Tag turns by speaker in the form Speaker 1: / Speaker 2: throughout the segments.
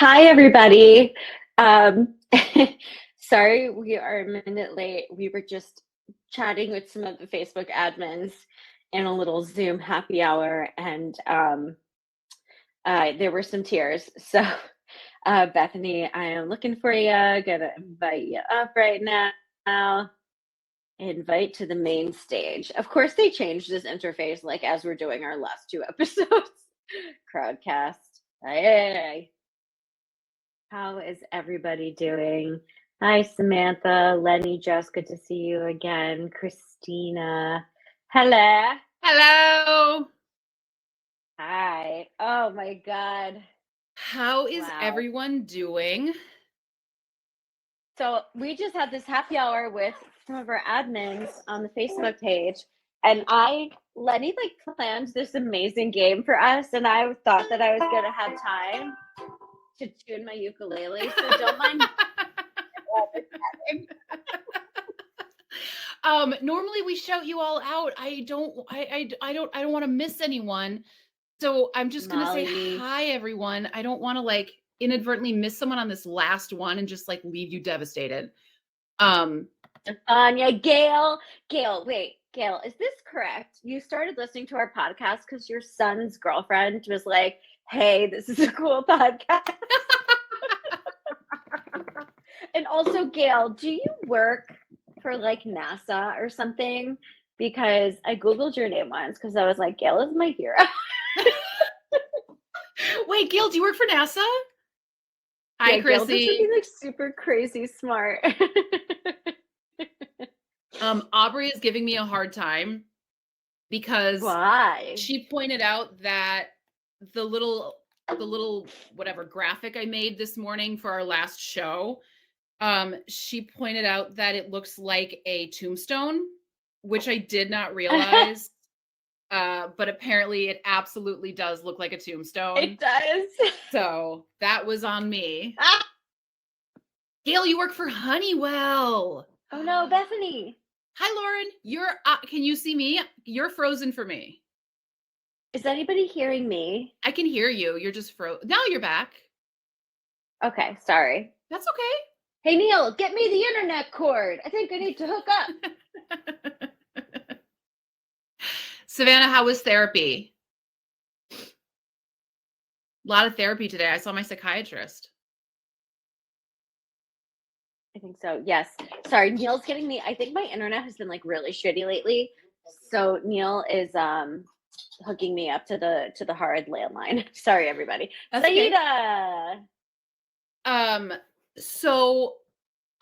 Speaker 1: Hi, everybody. Um, sorry, we are a minute late. We were just chatting with some of the Facebook admins in a little Zoom happy hour, and there were some tears. So, Bethany, I am looking for you. Gonna invite you up right now. Invite to the main stage. Of course, they changed this interface like as we're doing our last two episodes. Crowdcast. Hey. How is everybody doing? Hi, Samantha, Lenny, Jess, good to see you again. Christina, hello.
Speaker 2: Hello.
Speaker 1: Hi. Oh my God.
Speaker 2: How is
Speaker 1: Wow.
Speaker 2: everyone doing?
Speaker 1: So we just had this happy hour with some of our admins on the Facebook page, and Lenny, like planned this amazing game for us, and I thought that I was gonna have time to tune my ukulele, so don't mind.
Speaker 2: Normally we shout you all out. I don't want to miss anyone. So I'm just going to say
Speaker 1: Molly.
Speaker 2: hi, everyone. I don't want to like inadvertently miss someone on this last one and just like leave you devastated.
Speaker 1: Anya, Gail, wait, Gail, is this correct? You started listening to our podcast because your son's girlfriend was like, hey, this is a cool podcast. And also, Gail, do you work for like NASA or something? Because I Googled your name once because I was like, Gail is my hero.
Speaker 2: Wait, Gail, do you work for NASA? Hi,
Speaker 1: Yeah,
Speaker 2: Chrissy.
Speaker 1: Gail does be like super crazy smart.
Speaker 2: Aubrey is giving me a hard time because
Speaker 1: why?
Speaker 2: she pointed out that the little whatever graphic I made this morning for our last show, she pointed out that it looks like a tombstone, which I did not realize. But apparently it absolutely does look like a tombstone.
Speaker 1: It does.
Speaker 2: So that was on me. Ah! Gail, you work for Honeywell.
Speaker 1: Oh no, Bethany.
Speaker 2: Hi, Lauren. You're can you see me? You're frozen for me.
Speaker 1: Is anybody hearing me?
Speaker 2: I can hear you. You're just now you're back.
Speaker 1: Okay, sorry.
Speaker 2: That's okay.
Speaker 1: Hey, Neil, get me the internet cord. I think I need to hook up.
Speaker 2: Savannah, how was therapy? A lot of therapy today. I saw my psychiatrist.
Speaker 1: I think so. Yes. Sorry, Neil's getting me. I think my internet has been like really shitty lately. So Neil is hooking me up to the hard landline. Sorry, everybody.
Speaker 2: That's
Speaker 1: Saida.
Speaker 2: Okay. So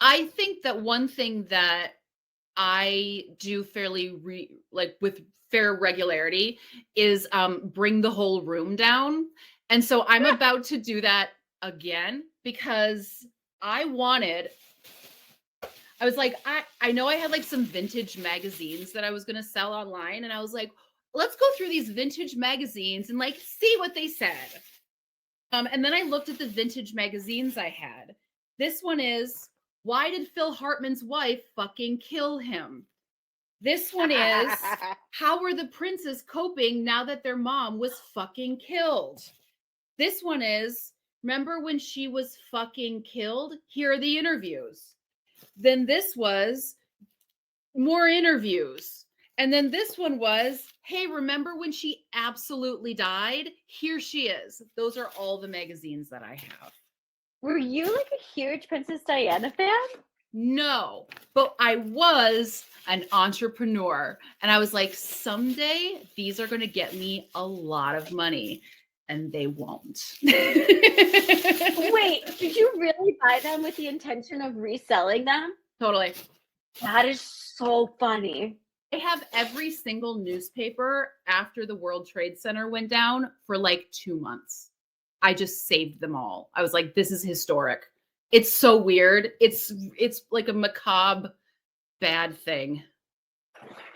Speaker 2: I think that one thing that I do fairly with fair regularity is bring the whole room down. And so I'm about to do that again because I was like, I know I had like some vintage magazines that I was going to sell online. And I was like, let's go through these vintage magazines and like see what they said. And then I looked at the vintage magazines I had. This one is, why did Phil Hartman's wife fucking kill him? This one is, how were the princes coping now that their mom was fucking killed? This one is, remember when she was fucking killed? Here are the interviews. Then this was more interviews. And then this one was, hey, remember when she absolutely died? Here she is. Those are all the magazines that I have.
Speaker 1: Were you like a huge Princess Diana fan?
Speaker 2: No, but I was an entrepreneur. And I was like, someday these are going to get me a lot of money. And they won't.
Speaker 1: Wait, did you really buy them with the intention of reselling them?
Speaker 2: Totally.
Speaker 1: That is so funny.
Speaker 2: I have every single newspaper after the World Trade Center went down for like 2 months. I just saved them all. I was like, this is historic. It's so weird. It's like a macabre bad thing.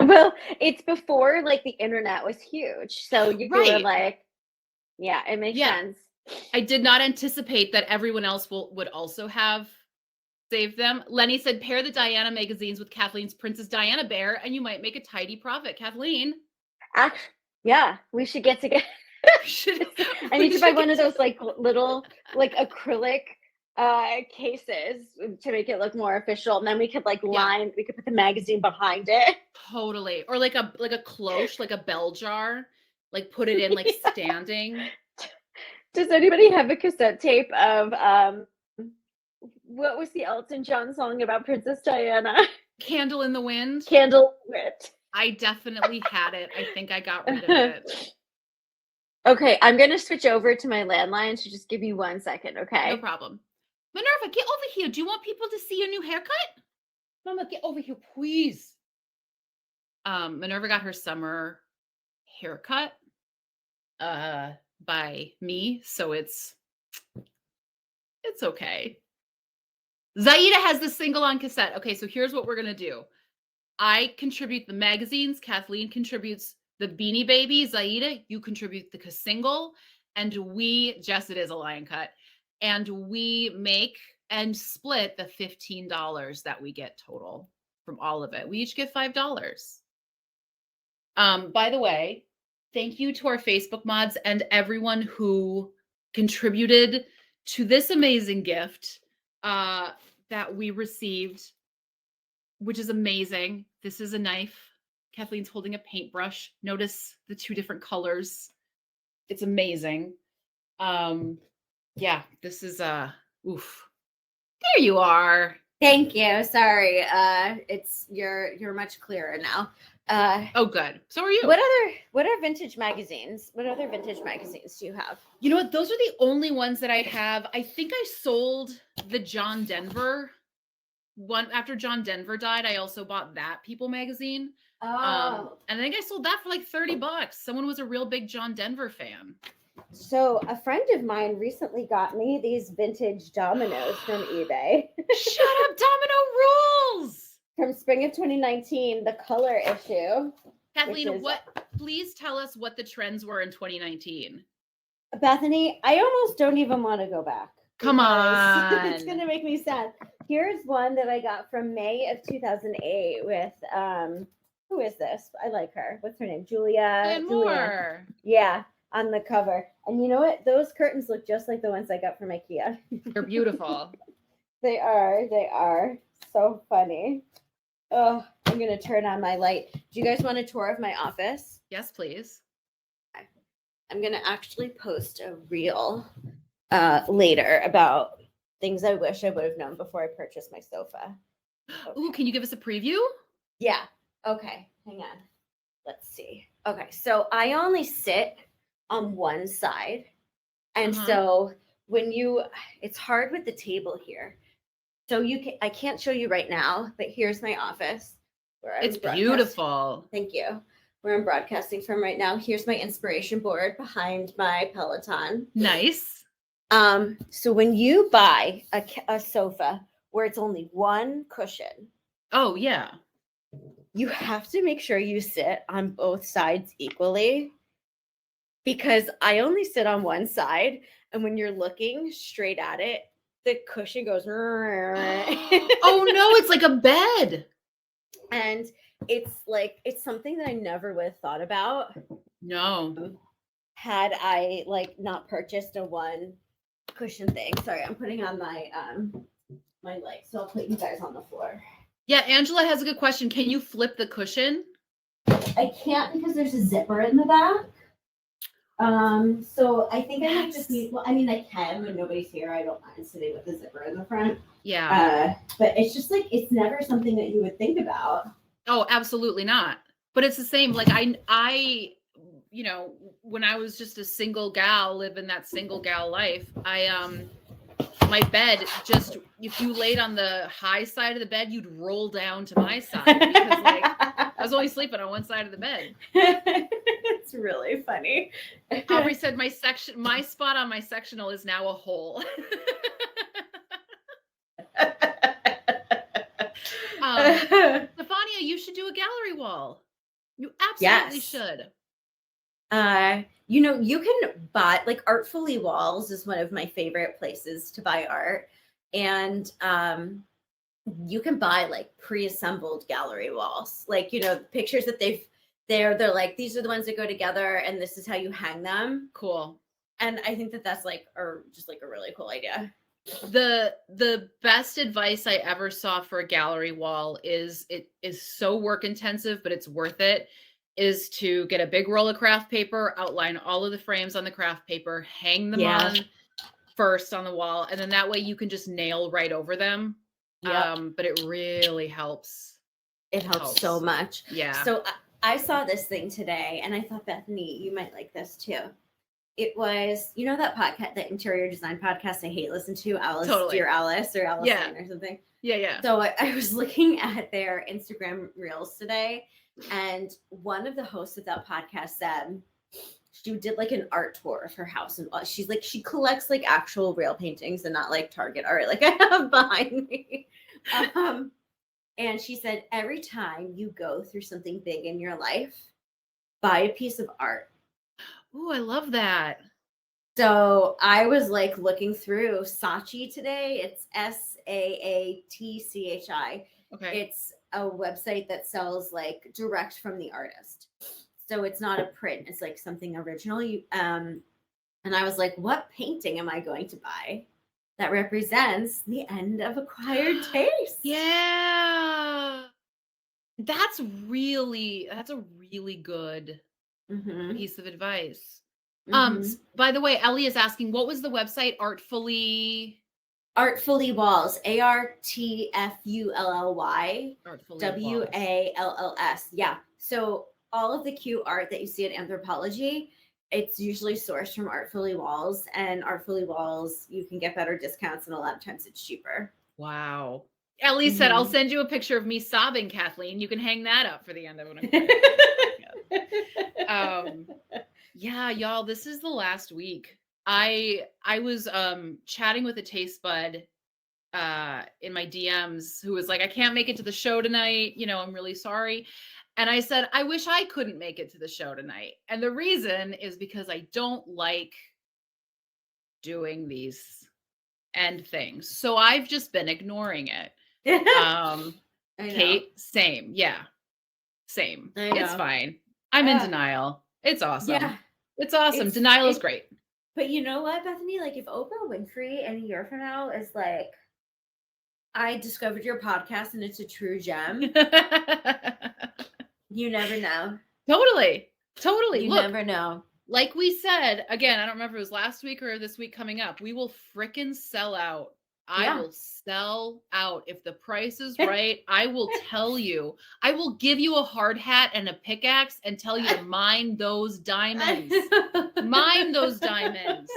Speaker 1: Well, it's before like the internet was huge. So you were like, yeah, it makes sense.
Speaker 2: I did not anticipate that everyone else would also have saved them. Lenny said, pair the Diana magazines with Kathleen's Princess Diana bear and you might make a tidy profit. Kathleen.
Speaker 1: Yeah, we should get together. I need to buy one of those like little like acrylic cases to make it look more official, and then we could like line, we could put the magazine behind it.
Speaker 2: Totally. Or like a cloche, like a bell jar, like put it in like standing.
Speaker 1: Does anybody have a cassette tape of what was the Elton John song about Princess Diana?
Speaker 2: Candle in the Wind.
Speaker 1: Candlelit.
Speaker 2: I definitely had it. I think I got rid of it.
Speaker 1: Okay, I'm gonna switch over to my landline, so just give you 1 second, okay?
Speaker 2: No problem. Minerva, get over here. Do you want people to see your new haircut? Mama, get over here, please. Minerva got her summer haircut by me, so it's okay. Zaida has the single on cassette. Okay, so here's what we're gonna do. I contribute the magazines. Kathleen contributes the Beanie Baby. Zaida, you contribute the single, and Jess, it is a lion cut, and we make and split the $15 that we get total from all of it. We each get $5. By the way, thank you to our Facebook mods and everyone who contributed to this amazing gift that we received, which is amazing. This is a knife. Kathleen's holding a paintbrush. Notice the 2 different colors. It's amazing. Yeah, this is oof. There you are.
Speaker 1: Thank you. Sorry. It's you're much clearer now.
Speaker 2: Oh, good. So are you.
Speaker 1: What are vintage magazines? What other vintage magazines do you have?
Speaker 2: You know what? Those are the only ones that I have. I think I sold the John Denver one after John Denver died. I also bought that People magazine.
Speaker 1: Oh.
Speaker 2: And I think I sold that for like $30. Someone was a real big John Denver fan.
Speaker 1: So a friend of mine recently got me these vintage dominoes from eBay.
Speaker 2: Shut up, Domino rules!
Speaker 1: From spring of 2019, the color issue.
Speaker 2: Kathleen, please tell us what the trends were in 2019.
Speaker 1: Bethany, I almost don't even want to go back.
Speaker 2: Come on.
Speaker 1: It's going to make me sad. Here's one that I got from May of 2008 with, who is this? I like her. What's her name? Julia
Speaker 2: Moore.
Speaker 1: Yeah, on the cover. And you know what? Those curtains look just like the ones I got from IKEA.
Speaker 2: They're beautiful.
Speaker 1: They are. So funny. Oh, I'm going to turn on my light. Do you guys want a tour of my office?
Speaker 2: Yes, please.
Speaker 1: I'm going to actually post a reel later about things I wish I would have known before I purchased my sofa.
Speaker 2: Okay. Ooh, can you give us a preview?
Speaker 1: Yeah. Okay. Hang on. Let's see. Okay. So I only sit on one side. And so it's hard with the table here. So I can't show you right now, but here's my office.
Speaker 2: It's beautiful.
Speaker 1: Thank you. Where I'm broadcasting from right now. Here's my inspiration board behind my Peloton.
Speaker 2: Nice.
Speaker 1: So when you buy a sofa where it's only one cushion.
Speaker 2: Oh, yeah.
Speaker 1: You have to make sure you sit on both sides equally, because I only sit on one side, and when you're looking straight at it, the cushion goes.
Speaker 2: Oh no, it's like a bed.
Speaker 1: And it's something that I never would have thought about.
Speaker 2: No.
Speaker 1: Had I not purchased a one cushion thing. Sorry, I'm putting on my my light, so I'll put you guys on the floor.
Speaker 2: Yeah, Angela has a good question. Can you flip the cushion?
Speaker 1: I can't because there's a zipper in the back. So I think I might just need. Well, I mean, I can when nobody's here. I don't mind sitting with the zipper in the front.
Speaker 2: Yeah.
Speaker 1: But it's just it's never something that you would think about.
Speaker 2: Oh, absolutely not. But it's the same. Like I, when I was just a single gal living that single gal life, my bed just, if you laid on the high side of the bed, you'd roll down to my side because I was only sleeping on one side of the bed.
Speaker 1: It's really funny.
Speaker 2: Aubrey said my spot on my sectional is now a hole. Stefania, you should do a gallery wall. You absolutely should.
Speaker 1: You can buy Artfully Walls is one of my favorite places to buy art. And you can buy pre-assembled gallery walls. Pictures that they've they're like, these are the ones that go together, and this is how you hang them.
Speaker 2: Cool.
Speaker 1: And I think that that's like, or just like a really cool idea.
Speaker 2: The best advice I ever saw for a gallery wall is, it is so work intensive, but it's worth it, is to get a big roll of craft paper, outline all of the frames on the craft paper, hang them
Speaker 1: Yeah.
Speaker 2: on first on the wall, and then that way you can just nail right over them.
Speaker 1: Yep.
Speaker 2: But it really helps.
Speaker 1: It helps so much.
Speaker 2: Yeah.
Speaker 1: So I saw this thing today, and I thought, Bethany, you might like this too. It was, you know, that podcast, that interior design podcast I hate listen to, Alice,
Speaker 2: Totally.
Speaker 1: Dear Alice, or Alice
Speaker 2: Yeah.
Speaker 1: or something.
Speaker 2: Yeah.
Speaker 1: So I was looking at their Instagram reels today, and one of the hosts of that podcast said she did like an art tour of her house, and she's like, she collects like actual real paintings and not like Target art like I have behind me. And she said, every time you go through something big in your life, buy a piece of art.
Speaker 2: Oh, I love that.
Speaker 1: So I was like looking through Saatchi today. It's SAATCHI.
Speaker 2: Okay.
Speaker 1: It's a website that sells like direct from the artist. So it's not a print. It's like something original. And I was like, what painting am I going to buy that represents the end of acquired taste?
Speaker 2: Yeah. That's a really good piece of advice. By the way, Ellie is asking, what was the website? Artfully
Speaker 1: Walls, ARTFULLY WALLS. Yeah. So all of the cute art that you see at Anthropology, it's usually sourced from Artfully Walls, and Artfully Walls, you can get better discounts, and a lot of times it's cheaper.
Speaker 2: Wow. Ellie said, I'll send you a picture of me sobbing, Kathleen. You can hang that up for the end of an Yeah, y'all, this is the last week. I was chatting with a taste bud in my DMs who was like, I can't make it to the show tonight. You know, I'm really sorry. And I said, I wish I couldn't make it to the show tonight. And the reason is because I don't like doing these end things. So I've just been ignoring it. Kate, same. Yeah. Same. It's fine. I'm in denial. It's awesome. Yeah. It's awesome. Denial is great.
Speaker 1: But you know what, Bethany? Like, if Oprah Winfrey in a year from now is like, I discovered your podcast and it's a true gem. You never know.
Speaker 2: Totally.
Speaker 1: You never know.
Speaker 2: Like we said, again, I don't remember if it was last week or this week coming up, we will frickin' sell out. I will sell out. If the price is right, I will tell you. I will give you a hard hat and a pickaxe and tell you to mine those diamonds. Mine those diamonds.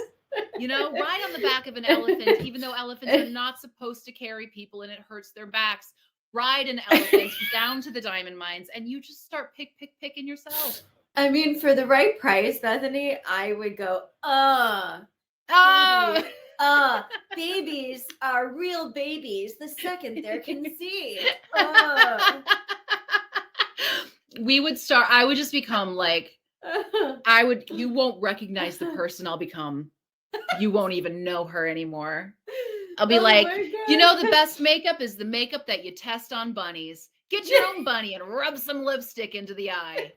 Speaker 2: You know, ride on the back of an elephant, even though elephants are not supposed to carry people and it hurts their backs. Ride an elephant down to the diamond mines, and you just start picking yourself.
Speaker 1: I mean, for the right price, Bethany, I would go, babies are real babies the second they're conceived.
Speaker 2: We would start, I would just become like, you won't recognize the person I'll become. You won't even know her anymore. I'll be like, you know, the best makeup is the makeup that you test on bunnies. Get your own bunny and rub some lipstick into the eye.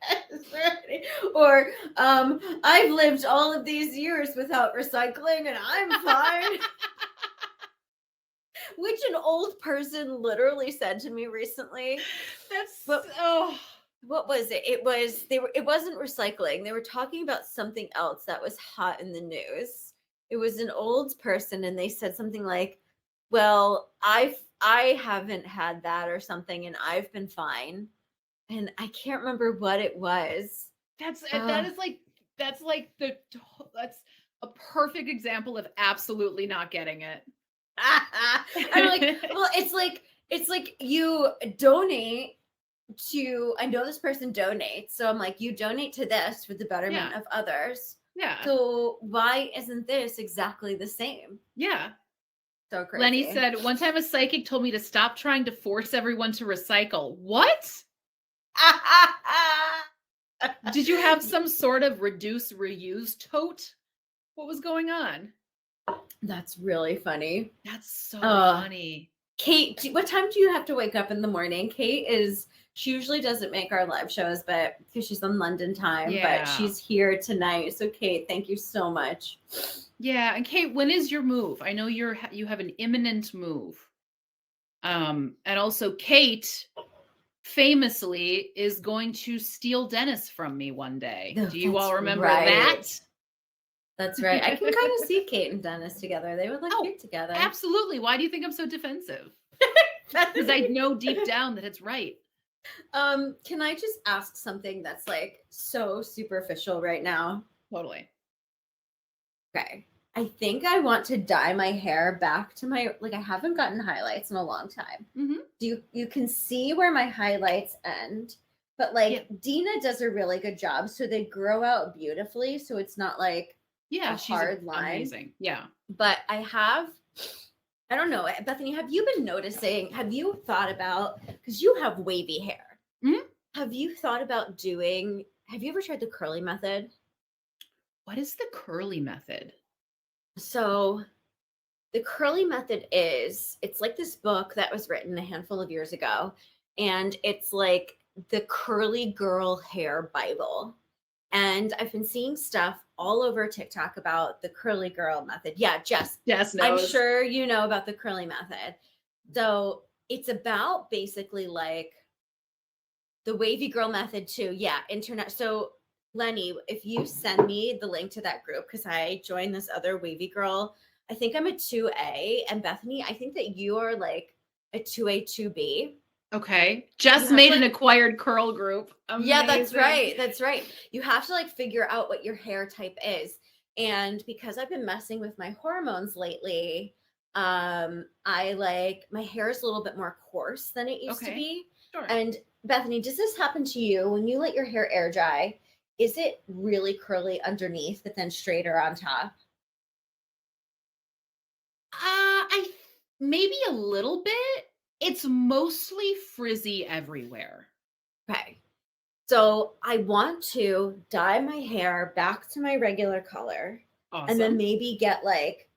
Speaker 1: Or, I've lived all of these years without recycling and I'm fine. Which an old person literally said to me recently. What was it? It wasn't recycling. They were talking about something else that was hot in the news. It was an old person, and they said something like, well, I haven't had that or something, and I've been fine. And I can't remember what it was.
Speaker 2: That's a perfect example of absolutely not getting it.
Speaker 1: I'm like, well, it's like you donate to, I know this person donates, so I'm like, you donate to this for the betterment of others.
Speaker 2: Yeah.
Speaker 1: So why isn't this exactly the same?
Speaker 2: Yeah.
Speaker 1: So crazy.
Speaker 2: Lenny said, one time a psychic told me to stop trying to force everyone to recycle. What? Did you have some sort of reduce, reuse tote? What was going on?
Speaker 1: That's really funny.
Speaker 2: That's so funny.
Speaker 1: Kate, what time do you have to wake up in the morning? She usually doesn't make our live shows, but because she's on London time, but
Speaker 2: Yeah.
Speaker 1: she's here tonight. So Kate, thank you so much.
Speaker 2: Yeah, and Kate, when is your move? I know you have an imminent move. And also Kate famously is going to steal Dennis from me one day.
Speaker 1: Oh,
Speaker 2: Do you
Speaker 1: that's
Speaker 2: all remember
Speaker 1: right.
Speaker 2: that?
Speaker 1: That's right. I can kind of see Kate and Dennis together. They would look
Speaker 2: Oh,
Speaker 1: cute together.
Speaker 2: absolutely. Why do you think I'm so defensive? Because I know deep down that it's right.
Speaker 1: Can I just ask something that's like so superficial right now?
Speaker 2: Totally.
Speaker 1: Okay. I think I want to dye my hair back to my, like, I haven't gotten highlights in a long time.
Speaker 2: Mm-hmm.
Speaker 1: You can see where my highlights end, but like Dina does a really good job, so they grow out beautifully, so it's not like
Speaker 2: Yeah,
Speaker 1: a
Speaker 2: she's
Speaker 1: hard line.
Speaker 2: amazing. Yeah.
Speaker 1: But I don't know, Bethany, have you been noticing, have you thought about, because you have wavy hair,
Speaker 2: Mhm.
Speaker 1: have you thought about have you ever tried the curly method?
Speaker 2: What is the curly method?
Speaker 1: So the curly method it's like this book that was written a handful of years ago, and it's like the curly girl hair Bible. And I've been seeing stuff all over TikTok about the curly girl method. Yeah, Jess,
Speaker 2: Jess
Speaker 1: I'm
Speaker 2: knows.
Speaker 1: sure you know about the curly method. So it's about basically like the wavy girl method too. Yeah, internet. So Lenny, if you send me the link to that group, because I joined this other wavy girl, I think I'm a 2A, and Bethany, I think that you are like a 2A, 2B.
Speaker 2: Okay. Jess
Speaker 1: have
Speaker 2: made
Speaker 1: to,
Speaker 2: an
Speaker 1: like,
Speaker 2: acquired curl group. Amazing.
Speaker 1: Yeah, that's right. That's right. You have to like figure out what your hair type is. And because I've been messing with my hormones lately, I like my hair is a little bit more coarse than it used to be.
Speaker 2: Sure.
Speaker 1: And Bethany, does this happen to you when you let your hair air dry? Is it really curly underneath, but then straighter on top?
Speaker 2: I maybe a little bit. It's mostly frizzy everywhere.
Speaker 1: Okay. So I want to dye my hair back to my regular color.
Speaker 2: Awesome.
Speaker 1: And then maybe get like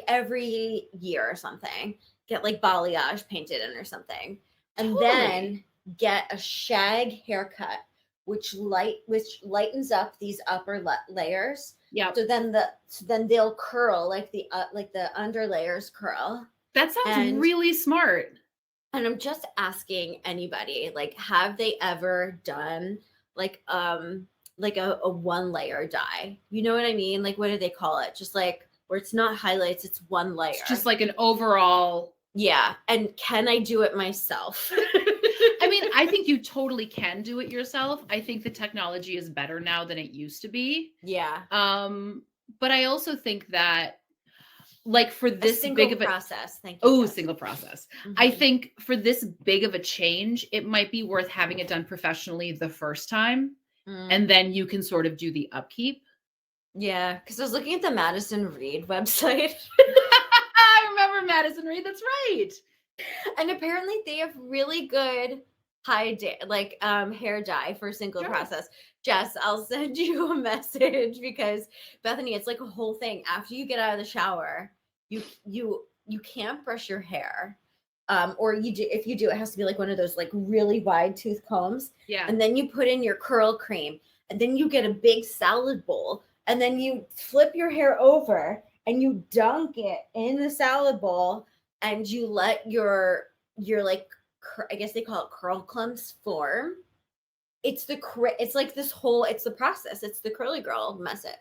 Speaker 1: every year or something, get like balayage painted in or something, and then get a shag haircut, which lightens up these upper layers.
Speaker 2: Yeah.
Speaker 1: So then they'll curl like the under layers curl.
Speaker 2: That sounds really smart.
Speaker 1: And I'm just asking anybody, like, have they ever done like a one layer dye? You know what I mean? Like, what do they call it? Just like where it's not highlights, it's one layer.
Speaker 2: It's just like an overall.
Speaker 1: Yeah. And can I do it myself?
Speaker 2: I mean, I think you totally can do it yourself. I think the technology is better now than it used to be.
Speaker 1: Yeah.
Speaker 2: But I also think that, like, for this big of a
Speaker 1: process, thank you.
Speaker 2: Oh, single process. Mm-hmm. I think for this big of a change, it might be worth having it done professionally the first time, and then you can sort of do the upkeep.
Speaker 1: Yeah, because I was looking at the Madison Reed website.
Speaker 2: I remember Madison Reed. That's right.
Speaker 1: And apparently they have really good hair dye for single process. Jess, I'll send you a message because Bethany, it's like a whole thing. After you get out of the shower, you can't brush your hair. Or you do, if you do, it has to be like one of those like really wide tooth combs.
Speaker 2: Yeah.
Speaker 1: And then you put in your curl cream, and then you get a big salad bowl, and then you flip your hair over and you dunk it in the salad bowl, and you let your like, I guess they call it curl clumps form. It's the process. It's the curly girl method.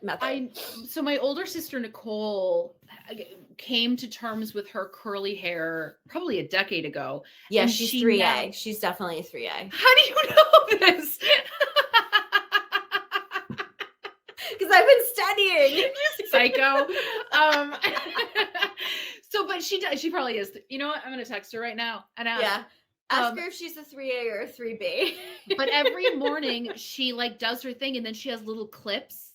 Speaker 2: So my older sister Nicole came to terms with her curly hair probably a decade ago.
Speaker 1: Yeah, and she's 3A. She's definitely a 3A.
Speaker 2: How do you know this?
Speaker 1: Because I've been studying.
Speaker 2: You psycho. But she probably is. You know what? I'm gonna text her right now and ask.
Speaker 1: Yeah. Ask her if she's a 3A or a 3B.
Speaker 2: But every morning she like does her thing, and then she has little clips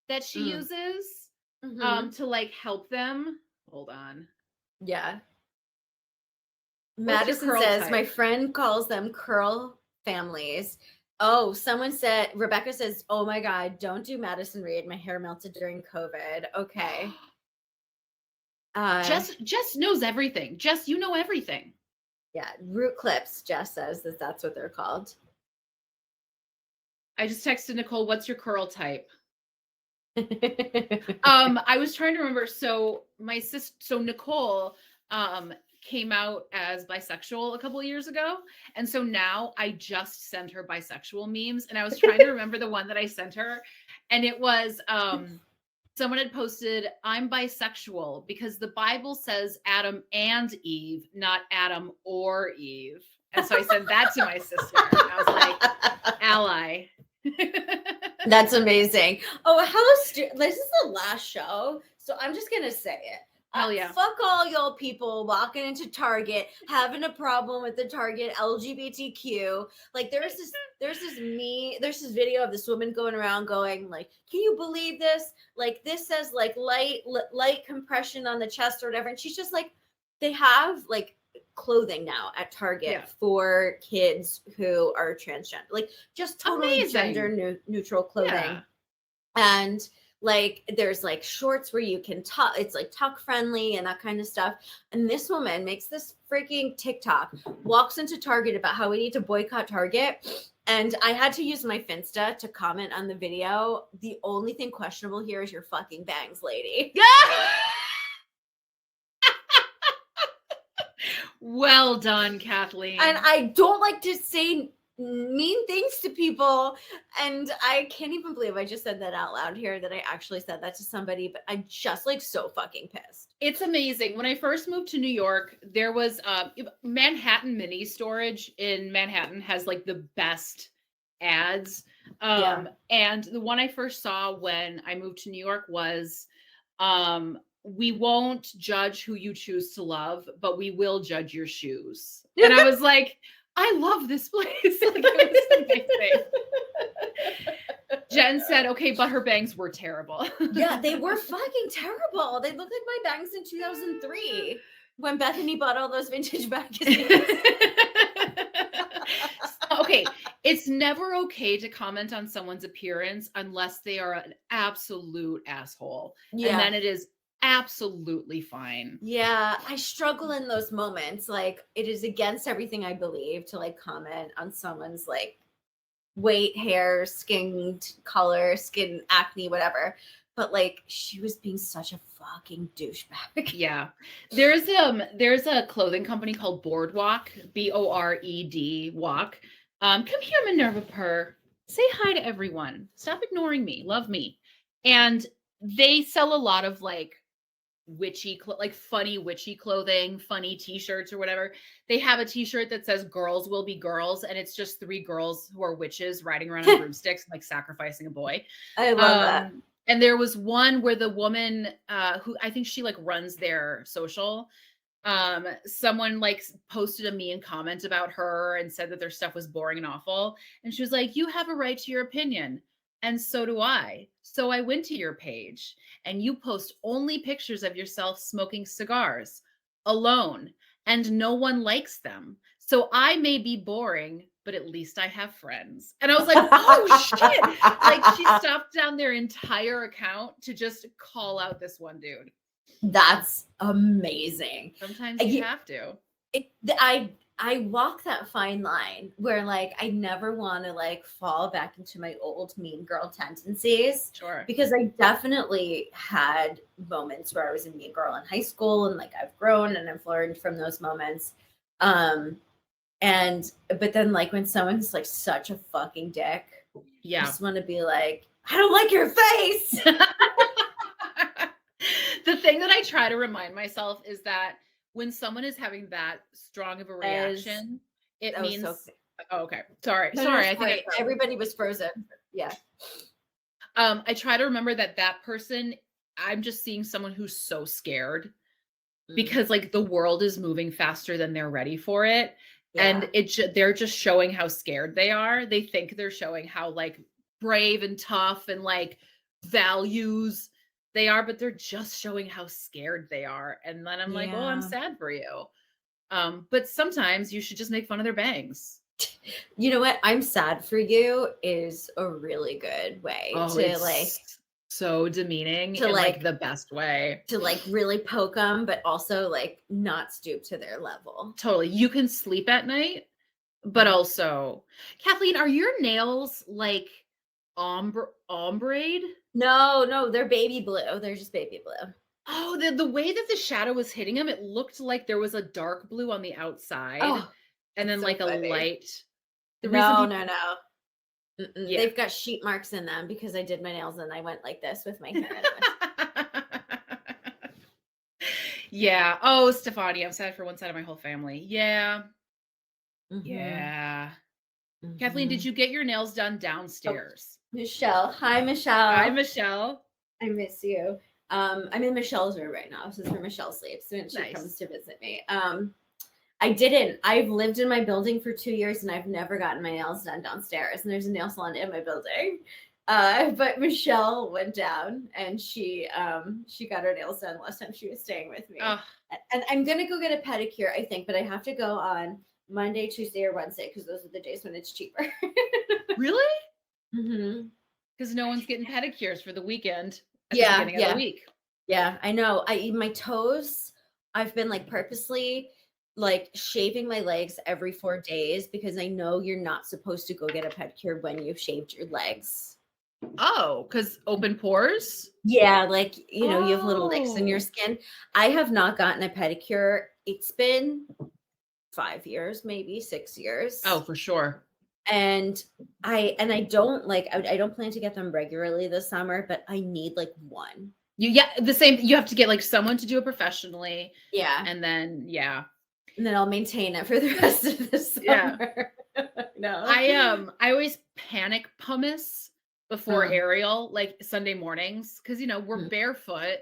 Speaker 2: that she uses to like help them. Hold on.
Speaker 1: Yeah. Madison says
Speaker 2: type?
Speaker 1: My friend calls them curl families. Oh, Rebecca says, oh my God, don't do Madison Reed. My hair melted during COVID. Okay.
Speaker 2: Jess knows everything. Jess, you know everything.
Speaker 1: Yeah, root clips. Jess says that's what they're called.
Speaker 2: I just texted Nicole, what's your curl type? I was trying to remember. So Nicole came out as bisexual a couple of years ago. And so now I just send her bisexual memes. And I was trying to remember the one that I sent her. And it was someone had posted, I'm bisexual because the Bible says Adam and Eve, not Adam or Eve. And so I sent that to my sister. And I was like, ally.
Speaker 1: That's amazing. Oh, this is the last show, so I'm just gonna say it.
Speaker 2: Hell yeah.
Speaker 1: Fuck all y'all people walking into Target having a problem with the Target LGBTQ. Like there's this video of this woman going around going like, can you believe this? Like this says like light compression on the chest or whatever. And she's just like, they have like clothing now at Target for kids who are transgender, like just totally gender neutral clothing. Yeah. And like there's like shorts where you can tuck, it's like tuck friendly and that kind of stuff. And this woman makes this freaking TikTok, walks into Target about how we need to boycott Target. And I had to use my Finsta to comment on the video. The only thing questionable here is your fucking bangs, lady.
Speaker 2: Well done, Kathleen.
Speaker 1: And I don't like to say mean things to people. And I can't even believe I just said that out loud here, that I actually said that to somebody, but I'm just like so fucking pissed.
Speaker 2: It's amazing. When I first moved to New York, there was Manhattan Mini Storage in Manhattan has like the best ads. And the one I first saw when I moved to New York was, we won't judge who you choose to love, but we will judge your shoes. And I was like, I love this place. Like, it was amazing. Jen said, okay, but her bangs were terrible.
Speaker 1: Yeah, they were fucking terrible. They looked like my bangs in 2003 when Bethany bought all those vintage magazines.
Speaker 2: Okay, it's never okay to comment on someone's appearance unless they are an absolute asshole. Yeah. And then it is absolutely fine.
Speaker 1: Yeah, I struggle in those moments. Like it is against everything I believe to like comment on someone's like weight, hair, skin color, skin acne, whatever. But like she was being such a fucking douchebag.
Speaker 2: Yeah. There's a clothing company called Boardwalk, BORED walk. Come here, Minerva Purr. Say hi to everyone. Stop ignoring me. Love me. And they sell a lot of like witchy, like funny witchy clothing, funny t-shirts or whatever. They have a t-shirt that says girls will be girls, and it's just 3 girls who are witches riding around on broomsticks and like sacrificing a boy.
Speaker 1: I love that.
Speaker 2: And there was one where the woman who I think she like runs their social, someone like posted a mean comment about her and said that their stuff was boring and awful, and she was like, you have a right to your opinion, and so do I. So I went to your page and you post only pictures of yourself smoking cigars alone, and no one likes them. So I may be boring, but at least I have friends. And I was like, oh shit. Like she stopped down their entire account to just call out this one dude.
Speaker 1: That's amazing.
Speaker 2: Sometimes you have to.
Speaker 1: I walk that fine line where like I never want to like fall back into my old mean girl tendencies.
Speaker 2: Sure.
Speaker 1: Because I definitely had moments where I was a mean girl in high school, and like I've grown and I've learned from those moments. But then like when someone's like such a fucking dick,
Speaker 2: yeah,
Speaker 1: I just want to be like, I don't like your face.
Speaker 2: The thing that I try to remind myself is that when someone is having that strong of a reaction, it means. Oh, okay. Sorry. I think
Speaker 1: everybody was frozen. Yeah.
Speaker 2: I try to remember that person, I'm just seeing someone who's so scared because like the world is moving faster than they're ready for it. Yeah. And they're just showing how scared they are. They think they're showing how like brave and tough and like values they are, but they're just showing how scared they are. And then I'm like, oh, I'm sad for you. But sometimes you should just make fun of their bangs.
Speaker 1: You know what? I'm sad for you is a really good way to like
Speaker 2: So demeaning
Speaker 1: to
Speaker 2: in like
Speaker 1: like
Speaker 2: the best way.
Speaker 1: to like really poke them, but also like not stoop to their level.
Speaker 2: Totally. You can sleep at night, but also, Kathleen, are your nails like ombre?
Speaker 1: No, they're baby blue. They're just baby blue.
Speaker 2: Oh, the way that the shadow was hitting him, it looked like there was a dark blue on the outside
Speaker 1: Oh,
Speaker 2: and
Speaker 1: that's
Speaker 2: then
Speaker 1: so
Speaker 2: like a
Speaker 1: funny.
Speaker 2: light. The reason
Speaker 1: No,
Speaker 2: people
Speaker 1: no, no. Mm-mm.
Speaker 2: yeah.
Speaker 1: They've got sheet marks in them because I did my nails and I went like this with my hair. And
Speaker 2: Yeah. Oh, Stefani, I'm sad for one side of my whole family. Yeah.
Speaker 1: mm-hmm.
Speaker 2: Yeah. Kathleen,
Speaker 1: Mm-hmm.
Speaker 2: did you get your nails done
Speaker 1: Oh,
Speaker 2: downstairs?
Speaker 1: Michelle. Hi,
Speaker 2: Hi,
Speaker 1: Michelle.
Speaker 2: Michelle.
Speaker 1: I miss you. I'm in Michelle's room right now. This is where Michelle sleeps when she
Speaker 2: Nice.
Speaker 1: comes to visit me. I didn't. I've lived in my building for 2 years and I've never gotten my nails done downstairs. And there's a nail salon in my building. But Michelle went down and she got her nails done last time she was staying with me.
Speaker 2: Oh,
Speaker 1: And I'm gonna go get a pedicure, I think, but I have to go on Monday, Tuesday, or Wednesday because those are the days when it's cheaper.
Speaker 2: really?
Speaker 1: Mm-hmm.
Speaker 2: Because no one's getting pedicures for the weekend at the
Speaker 1: Yeah,
Speaker 2: beginning of
Speaker 1: yeah.
Speaker 2: the week.
Speaker 1: Yeah, I know. My toes, I've been like purposely like shaving my legs every 4 days because I know you're not supposed to go get a pedicure when you've shaved your legs.
Speaker 2: Oh, because open pores?
Speaker 1: Yeah, like you know, you have little nicks in your
Speaker 2: Oh.
Speaker 1: skin. I have not gotten a pedicure. It's been 5 years, maybe 6 years.
Speaker 2: Oh, for sure.
Speaker 1: And I don't like I don't plan to get them regularly this summer, but I need like one.
Speaker 2: The same. You have to get like someone to do it professionally,
Speaker 1: Yeah.
Speaker 2: and then
Speaker 1: And then I'll maintain it for the rest of the
Speaker 2: yeah.
Speaker 1: summer. No.
Speaker 2: I always panic pumice before
Speaker 1: Uh.
Speaker 2: Ariel, like Sunday mornings, because we're
Speaker 1: Mm.
Speaker 2: barefoot,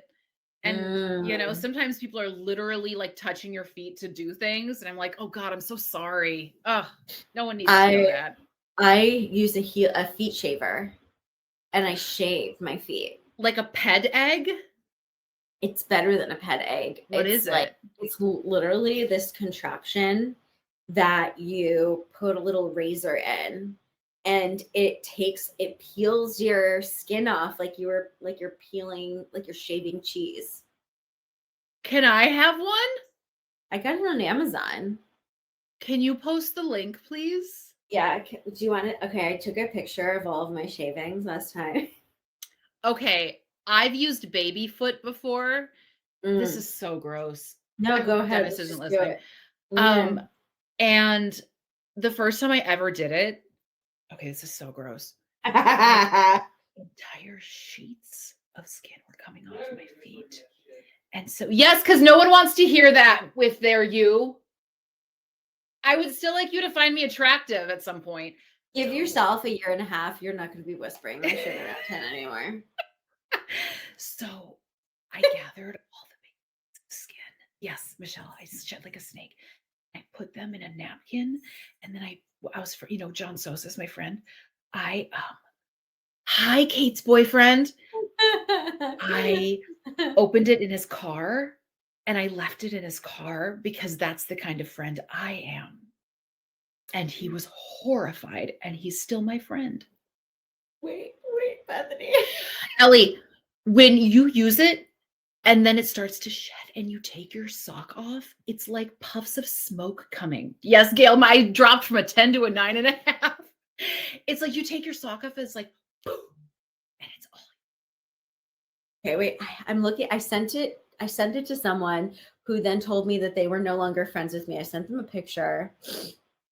Speaker 2: and
Speaker 1: Mm.
Speaker 2: sometimes people are literally like touching your feet to do things, and I'm like, oh God, I'm so sorry. Oh, no one needs to know that.
Speaker 1: I use a feet shaver and I shave my feet.
Speaker 2: Like a ped egg.
Speaker 1: It's better than a pet egg.
Speaker 2: What
Speaker 1: It's
Speaker 2: is
Speaker 1: like
Speaker 2: it?
Speaker 1: it's literally this contraption that you put a little razor in and it peels your skin off like you're peeling like you're shaving cheese.
Speaker 2: Can I have one?
Speaker 1: I got it on Amazon.
Speaker 2: Can you post the link, please?
Speaker 1: Yeah, do you want it? Okay, I took a picture of all of my shavings last time.
Speaker 2: Okay, I've used baby foot before. This
Speaker 1: Mm.
Speaker 2: is so gross.
Speaker 1: No,
Speaker 2: I
Speaker 1: go
Speaker 2: hope
Speaker 1: ahead.
Speaker 2: Dennis
Speaker 1: Let's
Speaker 2: isn't
Speaker 1: just do
Speaker 2: listening.
Speaker 1: it. Yeah.
Speaker 2: And the first time I ever did it, okay, this is so gross. Entire sheets of skin were coming off my feet. And so, yes, because no one wants to hear that with their you. I would still like you to find me attractive at some point.
Speaker 1: Give yourself a year and a half. You're not going to be whispering that shit around 10 anymore.
Speaker 2: So I gathered all the big skin. Yes, Michelle, I shed like a snake. I put them in a napkin, and then I was for John Sosa's my friend. Hi, Kate's boyfriend. I opened it in his car and I left it in his car because that's the kind of friend I am. And he was horrified, and he's still my friend.
Speaker 1: Wait, Bethany.
Speaker 2: Ellie, when you use it and then it starts to shed and you take your sock off, it's like puffs of smoke coming. Yes, Gail, I dropped from a 10 to a 9.5. It's like you take your sock off, it's like, boom, and it's all.
Speaker 1: Okay, wait. I'm looking. I sent it to someone who then told me that they were no longer friends with me. I sent them a picture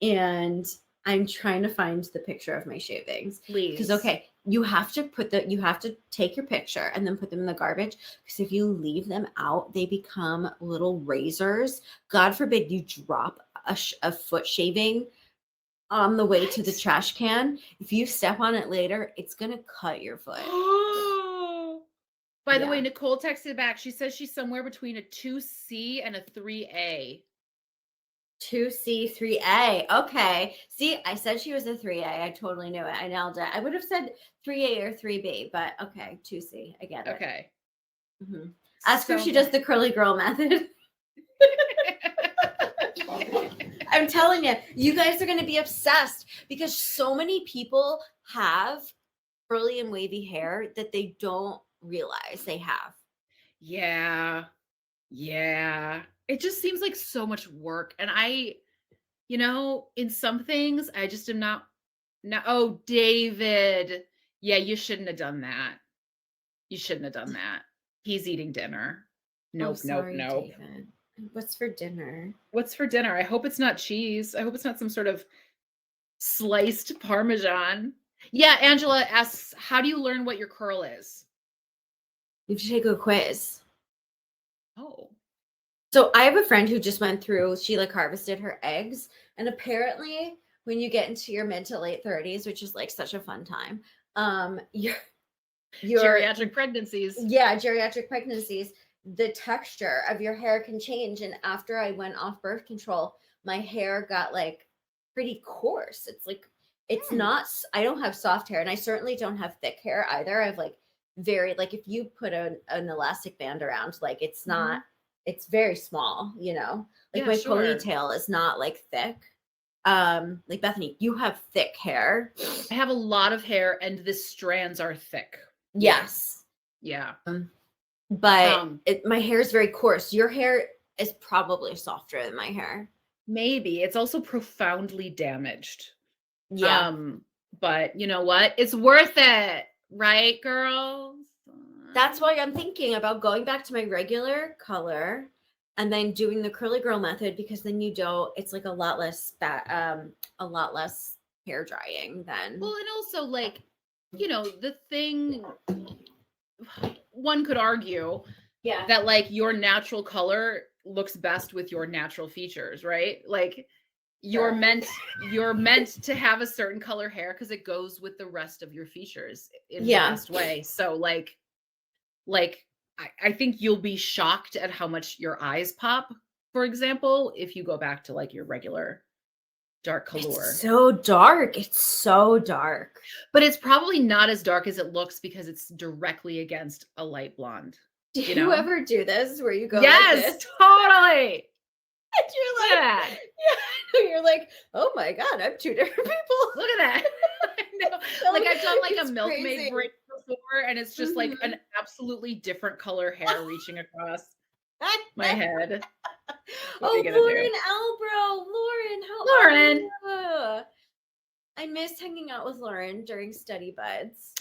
Speaker 1: and I'm trying to find the picture of my shavings.
Speaker 2: Please.
Speaker 1: Because okay, you have to take your picture and then put them in the garbage. Because if you leave them out, they become little razors. God forbid you drop a foot shaving on the way to the trash can. If you step on it later, it's gonna cut your foot.
Speaker 2: By the way, Nicole texted back. She says she's somewhere between a 2C and a 3A.
Speaker 1: 2C, 3A. Okay. See, I said she was a 3A. I totally knew it. I nailed it. I would have said 3A or 3B, but okay, 2C. I get it.
Speaker 2: Okay.
Speaker 1: Mm-hmm. Ask her if she does the curly girl method. I'm telling you, you guys are going to be obsessed because so many people have curly and wavy hair that they don't realize they have.
Speaker 2: Yeah. Yeah. It just seems like so much work. And in some things, I just am not. No, oh, David. Yeah, you shouldn't have done that. You shouldn't have done that. He's eating dinner.
Speaker 1: Oh,
Speaker 2: Nope, nope,
Speaker 1: sorry,
Speaker 2: nope.
Speaker 1: David. What's for dinner?
Speaker 2: What's for dinner? I hope it's not cheese. I hope it's not some sort of sliced Parmesan. Yeah, Angela asks, how do you learn what your curl is?
Speaker 1: You have to take a quiz.
Speaker 2: Oh.
Speaker 1: So I have a friend who just went through, she like harvested her eggs. And apparently when you get into your mid to late 30s, which is like such a fun time, your
Speaker 2: Geriatric pregnancies.
Speaker 1: Yeah, geriatric pregnancies, the texture of your hair can change. And after I went off birth control, my hair got like pretty coarse. It's like, it's not, I don't have soft hair, and I certainly don't have thick hair either. I have like very, like if you put an elastic band around, like it's not, it's very small, you know, like
Speaker 2: Yeah,
Speaker 1: my
Speaker 2: sure.
Speaker 1: ponytail is not like thick. Like Bethany, you have thick hair.
Speaker 2: I have a lot of hair and the strands are thick.
Speaker 1: Yes.
Speaker 2: Yeah.
Speaker 1: But my hair is very coarse. Your hair is probably softer than my hair.
Speaker 2: Maybe. It's also profoundly damaged.
Speaker 1: Yeah.
Speaker 2: But you know what? It's worth it, right, girls?
Speaker 1: That's why I'm thinking about going back to my regular color and then doing the curly girl method, because then you don't, it's like a lot less hair drying then.
Speaker 2: Well, and also like, the thing one could argue that like your natural color looks best with your natural features, right? Like you're meant to have a certain color hair because it goes with the rest of your features in the best way. So like I think you'll be shocked at how much your eyes pop, for example, if you go back to like your regular dark color.
Speaker 1: It's so dark. It's so dark.
Speaker 2: But it's probably not as dark as it looks because it's directly against a light blonde.
Speaker 1: Do you ever do this where you go
Speaker 2: yes,
Speaker 1: like this?
Speaker 2: Totally.
Speaker 1: And you're like, you're like, oh my God, I'm two different people.
Speaker 2: Look at that. I know. Like I've done like a milkmaid braid before, and it's just like an absolutely different color hair reaching across my head.
Speaker 1: Oh, Lauren Albro. Lauren, how are you? I missed hanging out with Lauren during Study Buds.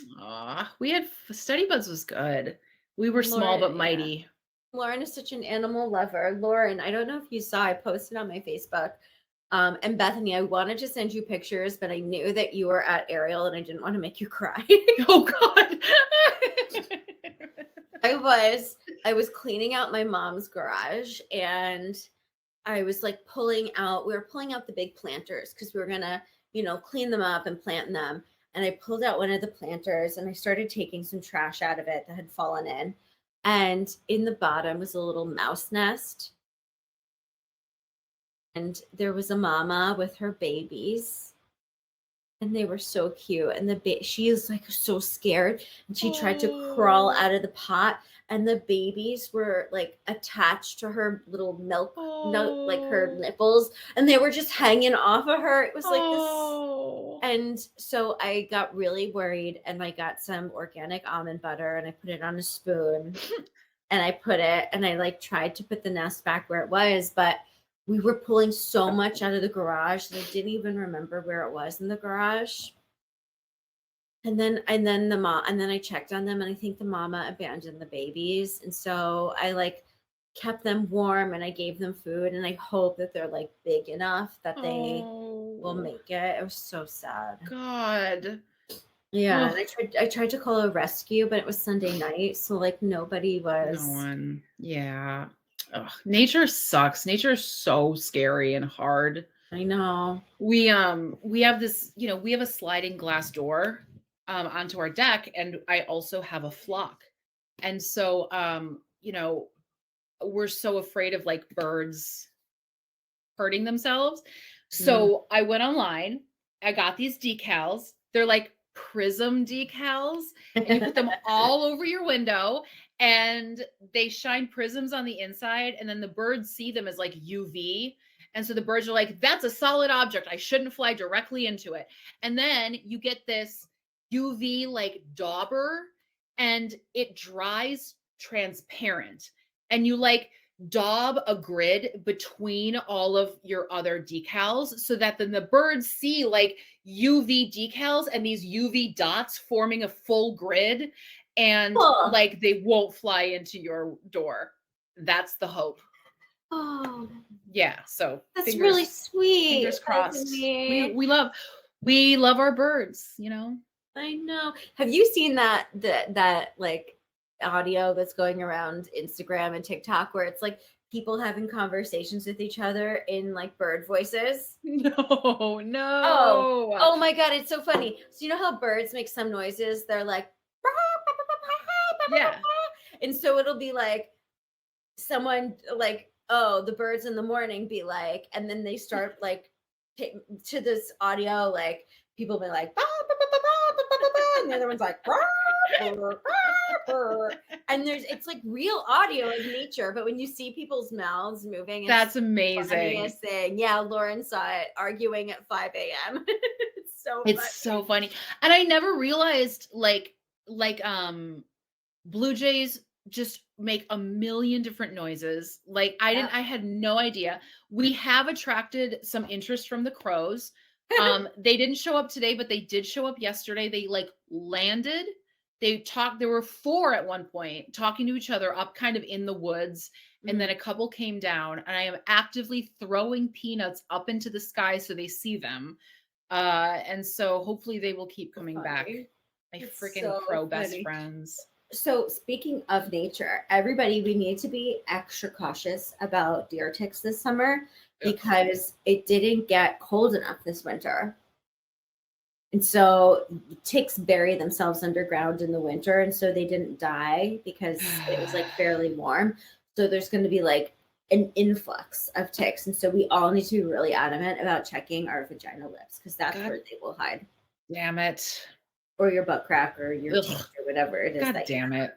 Speaker 2: We had Study Buds was good. We were small but mighty.
Speaker 1: Yeah. Lauren is such an animal lover. Lauren, I don't know if you saw, I posted on my Facebook. And Bethany, I wanted to send you pictures, but I knew that you were at Ariel and I didn't want to make you cry.
Speaker 2: Oh God.
Speaker 1: I was cleaning out my mom's garage, and I was like we were pulling out the big planters because we were gonna, clean them up and plant them. And I pulled out one of the planters and I started taking some trash out of it that had fallen in. And in the bottom was a little mouse nest. And there was a mama with her babies. And they were so cute. And she is like so scared. And she tried to crawl out of the pot. And the babies were like attached to her little like her nipples. And they were just hanging off of her. It was like this. And so I got really worried, and I got some organic almond butter and I put it on a spoon. And I like tried to put the nest back where it was, but we were pulling so much out of the garage that I didn't even remember where it was in the garage. And then I checked on them, and I think the mama abandoned the babies. And so I like kept them warm, and I gave them food, and I hope that they're like big enough that they will make it. It was so sad.
Speaker 2: God.
Speaker 1: Yeah. And I tried to call a rescue, but it was Sunday night. So like nobody was.
Speaker 2: No one. Yeah. Ugh, nature sucks. Nature is so scary and hard.
Speaker 1: I know.
Speaker 2: We have this, we have a sliding glass door onto our deck, and I also have a flock. And so we're so afraid of like birds hurting themselves. So I went online, I got these decals. They're like prism decals, and you put them all over your window, and they shine prisms on the inside, and then the birds see them as like UV. And so the birds are like, that's a solid object. I shouldn't fly directly into it. And then you get this UV like dauber, and it dries transparent. And you like daub a grid between all of your other decals so that then the birds see like UV decals and these UV dots forming a full grid, and
Speaker 1: Oh,
Speaker 2: like they won't fly into your door. That's the hope.
Speaker 1: oh,
Speaker 2: Yeah, so
Speaker 1: that's really sweet,
Speaker 2: fingers crossed.
Speaker 1: Bethany.
Speaker 2: We love our birds, you know.
Speaker 1: I know. Have you seen that like audio that's going around Instagram and TikTok where it's like people having conversations with each other in like bird voices?
Speaker 2: No,
Speaker 1: Oh my God, it's so funny. So you know how birds make some noises? They're like,
Speaker 2: yeah.
Speaker 1: and so it'll be like someone like, oh, the birds in the morning be like, and then they start like to this audio, like people be like, and the other one's like, and it's like real audio of nature, but when you see people's mouths moving, it's
Speaker 2: That's
Speaker 1: the
Speaker 2: amazing.
Speaker 1: funniest thing. Yeah, Lauren saw it arguing at 5 a.m.
Speaker 2: It's so funny. And I never realized like blue jays just make a million different noises. Like I had no idea. We have attracted some interest from the crows. They didn't show up today, but they did show up yesterday. They like landed. They talked. There were 4 at one point talking to each other up kind of in the woods. And then a couple came down, and I am actively throwing peanuts up into the sky so they see them. And so hopefully they will keep coming back. My freaking crow best friends.
Speaker 1: So speaking of nature, everybody, we need to be extra cautious about deer ticks this summer because it didn't get cold enough this winter. And so ticks bury themselves underground in the winter, and so they didn't die because it was like fairly warm. So there's going to be like an influx of ticks, and so we all need to be really adamant about checking our vagina lips because that's where they will hide.
Speaker 2: Damn it.
Speaker 1: Or your butt crack or your teeth or whatever it is.
Speaker 2: God damn it.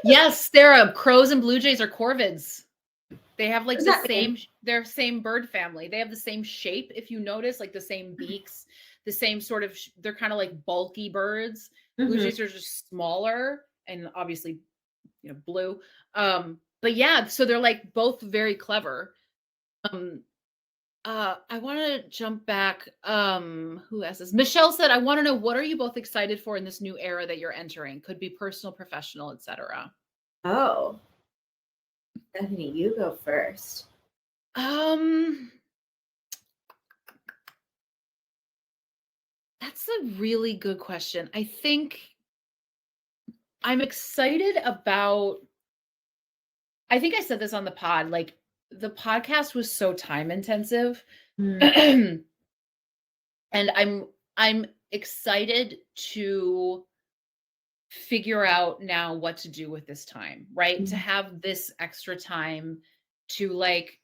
Speaker 2: Yes, they're crows and blue jays are corvids. They have like their same bird family. They have the same shape, if you notice, like the same beaks, the same sort of, they're kind of like bulky birds. Blue jays are just smaller and obviously, you know, blue. But yeah, so they're like both very clever. I want to jump back. Who asked this? Michelle said, I want to know, what are you both excited for in this new era that you're entering? Could be personal, professional, etc.
Speaker 1: Oh, Stephanie, you go first.
Speaker 2: That's a really good question. I think I'm excited about, I think I said this on the pod, like the podcast was so time intensive. And I'm excited to figure out now what to do with this time, right? To have this extra time to like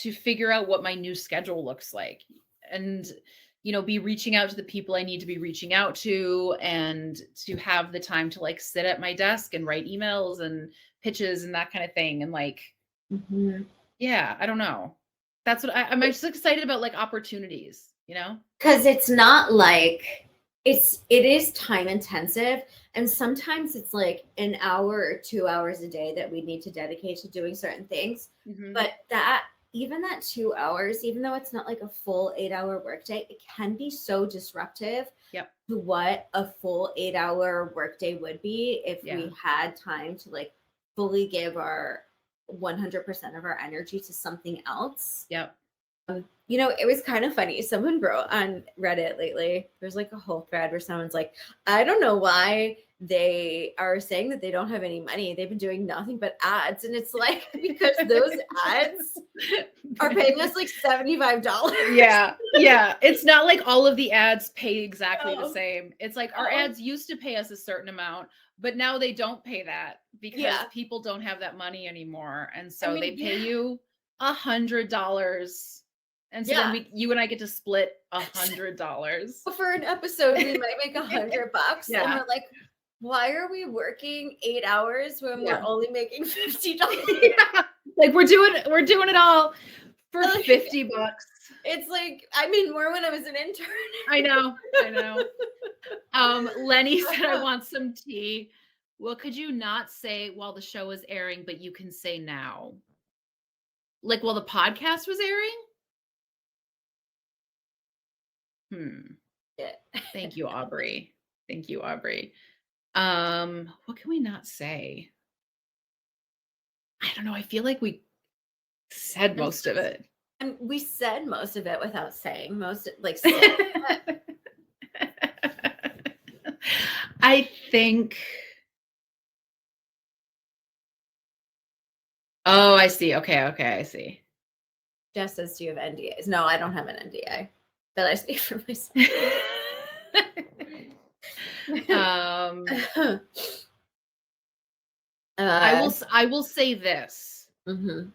Speaker 2: to figure out what my new schedule looks like, and you know, be reaching out to the people I need to be reaching out to, and to have the time to like sit at my desk and write emails and pitches and that kind of thing. And like, yeah, I don't know. That's what I'm just excited about, like opportunities, you know?
Speaker 1: Because it's not like it is time intensive. And sometimes it's like an hour or 2 hours a day that we need to dedicate to doing certain things. But even that 2 hours, even though it's not like a full 8-hour workday, it can be so disruptive to what a full 8-hour workday would be if we had time to like fully give our 100% of our energy to something else. You know, it was kind of funny. Someone wrote on Reddit lately, there's like a whole thread where someone's like, I don't know why they are saying that they don't have any money. They've been doing nothing but ads. And it's like, because those ads are paying us like $75.
Speaker 2: Yeah. It's not like all of the ads pay exactly the same. It's like our ads used to pay us a certain amount, but now they don't pay that because people don't have that money anymore. And so they pay you $100. And so then you and I get to split $100.
Speaker 1: For an episode, we might make $100. And we're like, why are we working 8 hours when we're only making $50?
Speaker 2: Like we're doing it all for $50.
Speaker 1: It's like, I mean, more when I was an intern.
Speaker 2: I know. Lenny said, I want some tea. What could you not say while the show is airing, but you can say now? Like while the podcast was airing?
Speaker 1: Yeah.
Speaker 2: Thank you, Aubrey. What can we not say? I don't know. I feel like we said most of it.
Speaker 1: And we said most of it without saying most, like,
Speaker 2: I think. Oh, I see. Okay, I see.
Speaker 1: Jess says, do you have NDAs? No, I don't have an NDA, but I speak for myself.
Speaker 2: I will say this.
Speaker 1: Mm-hmm.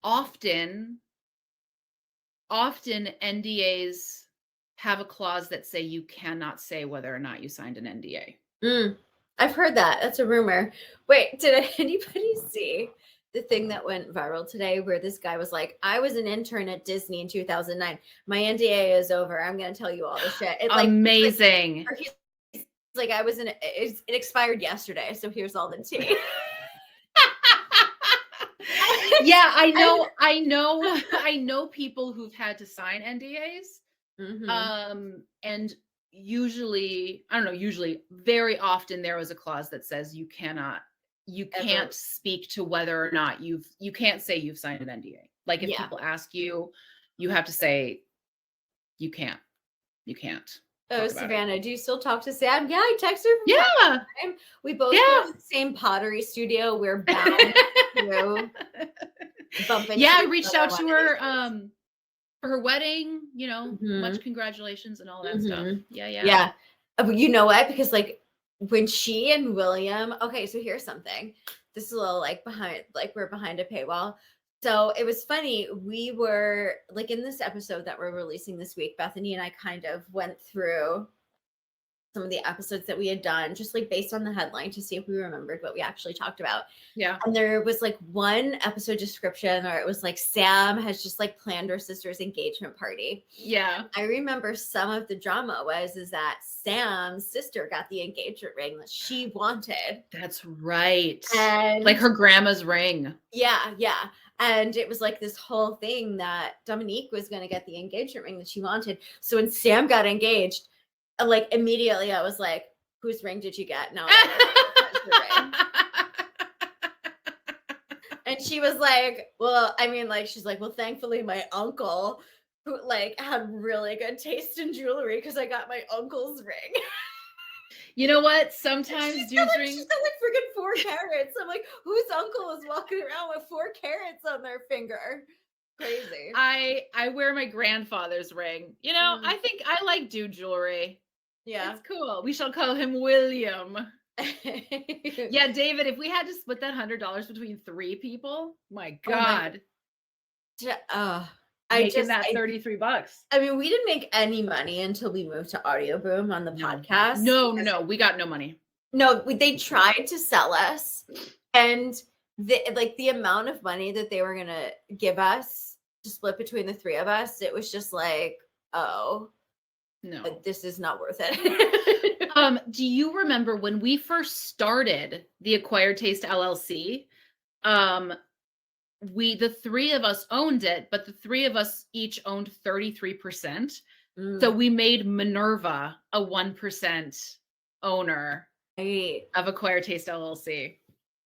Speaker 2: Often NDAs have a clause that say you cannot say whether or not you signed an NDA.
Speaker 1: I've heard that. That's a rumor. Wait, did anybody see the thing that went viral today where this guy was like, I was an intern at Disney in 2009. My NDA is over. I'm going to tell you all the shit.
Speaker 2: Amazing.
Speaker 1: He's like, it expired yesterday. So here's all the tea.
Speaker 2: Yeah, I know people who've had to sign NDAs. Mm-hmm. And usually, very often there was a clause that says you can't speak to whether or not you can't say you've signed an NDA. Like if people ask you, you have to say you can't.
Speaker 1: Oh, Savannah, do you still talk to Sam? Yeah, I text her.
Speaker 2: Yeah.
Speaker 1: We both go to the same pottery studio. We're bound to
Speaker 2: I reached out to her for her wedding, much congratulations and all that stuff. Yeah.
Speaker 1: You know what? Because like when she and William, okay, so here's something. This is a little we're behind a paywall. So it was funny. We were like in this episode that we're releasing this week, Bethany and I kind of went through some of the episodes that we had done, just like based on the headline to see if we remembered what we actually talked about.
Speaker 2: Yeah.
Speaker 1: And there was like one episode description where it was like Sam has just like planned her sister's engagement party.
Speaker 2: Yeah.
Speaker 1: I remember some of the drama is that Sam's sister got the engagement ring that she wanted.
Speaker 2: That's right.
Speaker 1: And
Speaker 2: like her grandma's ring.
Speaker 1: Yeah. And it was like this whole thing that Dominique was going to get the engagement ring that she wanted. So when Sam got engaged, like immediately I was like, whose ring did you get? No. And she was like, well, I mean, like, she's like, well, thankfully my uncle who like had really good taste in jewelry because I got my uncle's ring.
Speaker 2: You know what? Sometimes dudes rings.
Speaker 1: She's got like freaking 4 carats. I'm like, whose uncle is walking around with 4 carats on their finger? Crazy.
Speaker 2: I wear my grandfather's ring. I think I like dude jewelry.
Speaker 1: Yeah.
Speaker 2: It's cool. We shall call him William. Yeah, David, if we had to split that $100 between 3 people, my God. That $33.
Speaker 1: I mean, we didn't make any money until we moved to Audio Boom on the podcast.
Speaker 2: No, we got no money.
Speaker 1: No, they tried to sell us, and the amount of money that they were gonna give us to split between the 3 of us, it was just like, oh no, this is not worth it.
Speaker 2: Do you remember when we first started the Acquired Taste LLC? The 3 of us owned it, but the 3 of us each owned 33%. So we made Minerva a 1% owner of Acquired Taste LLC.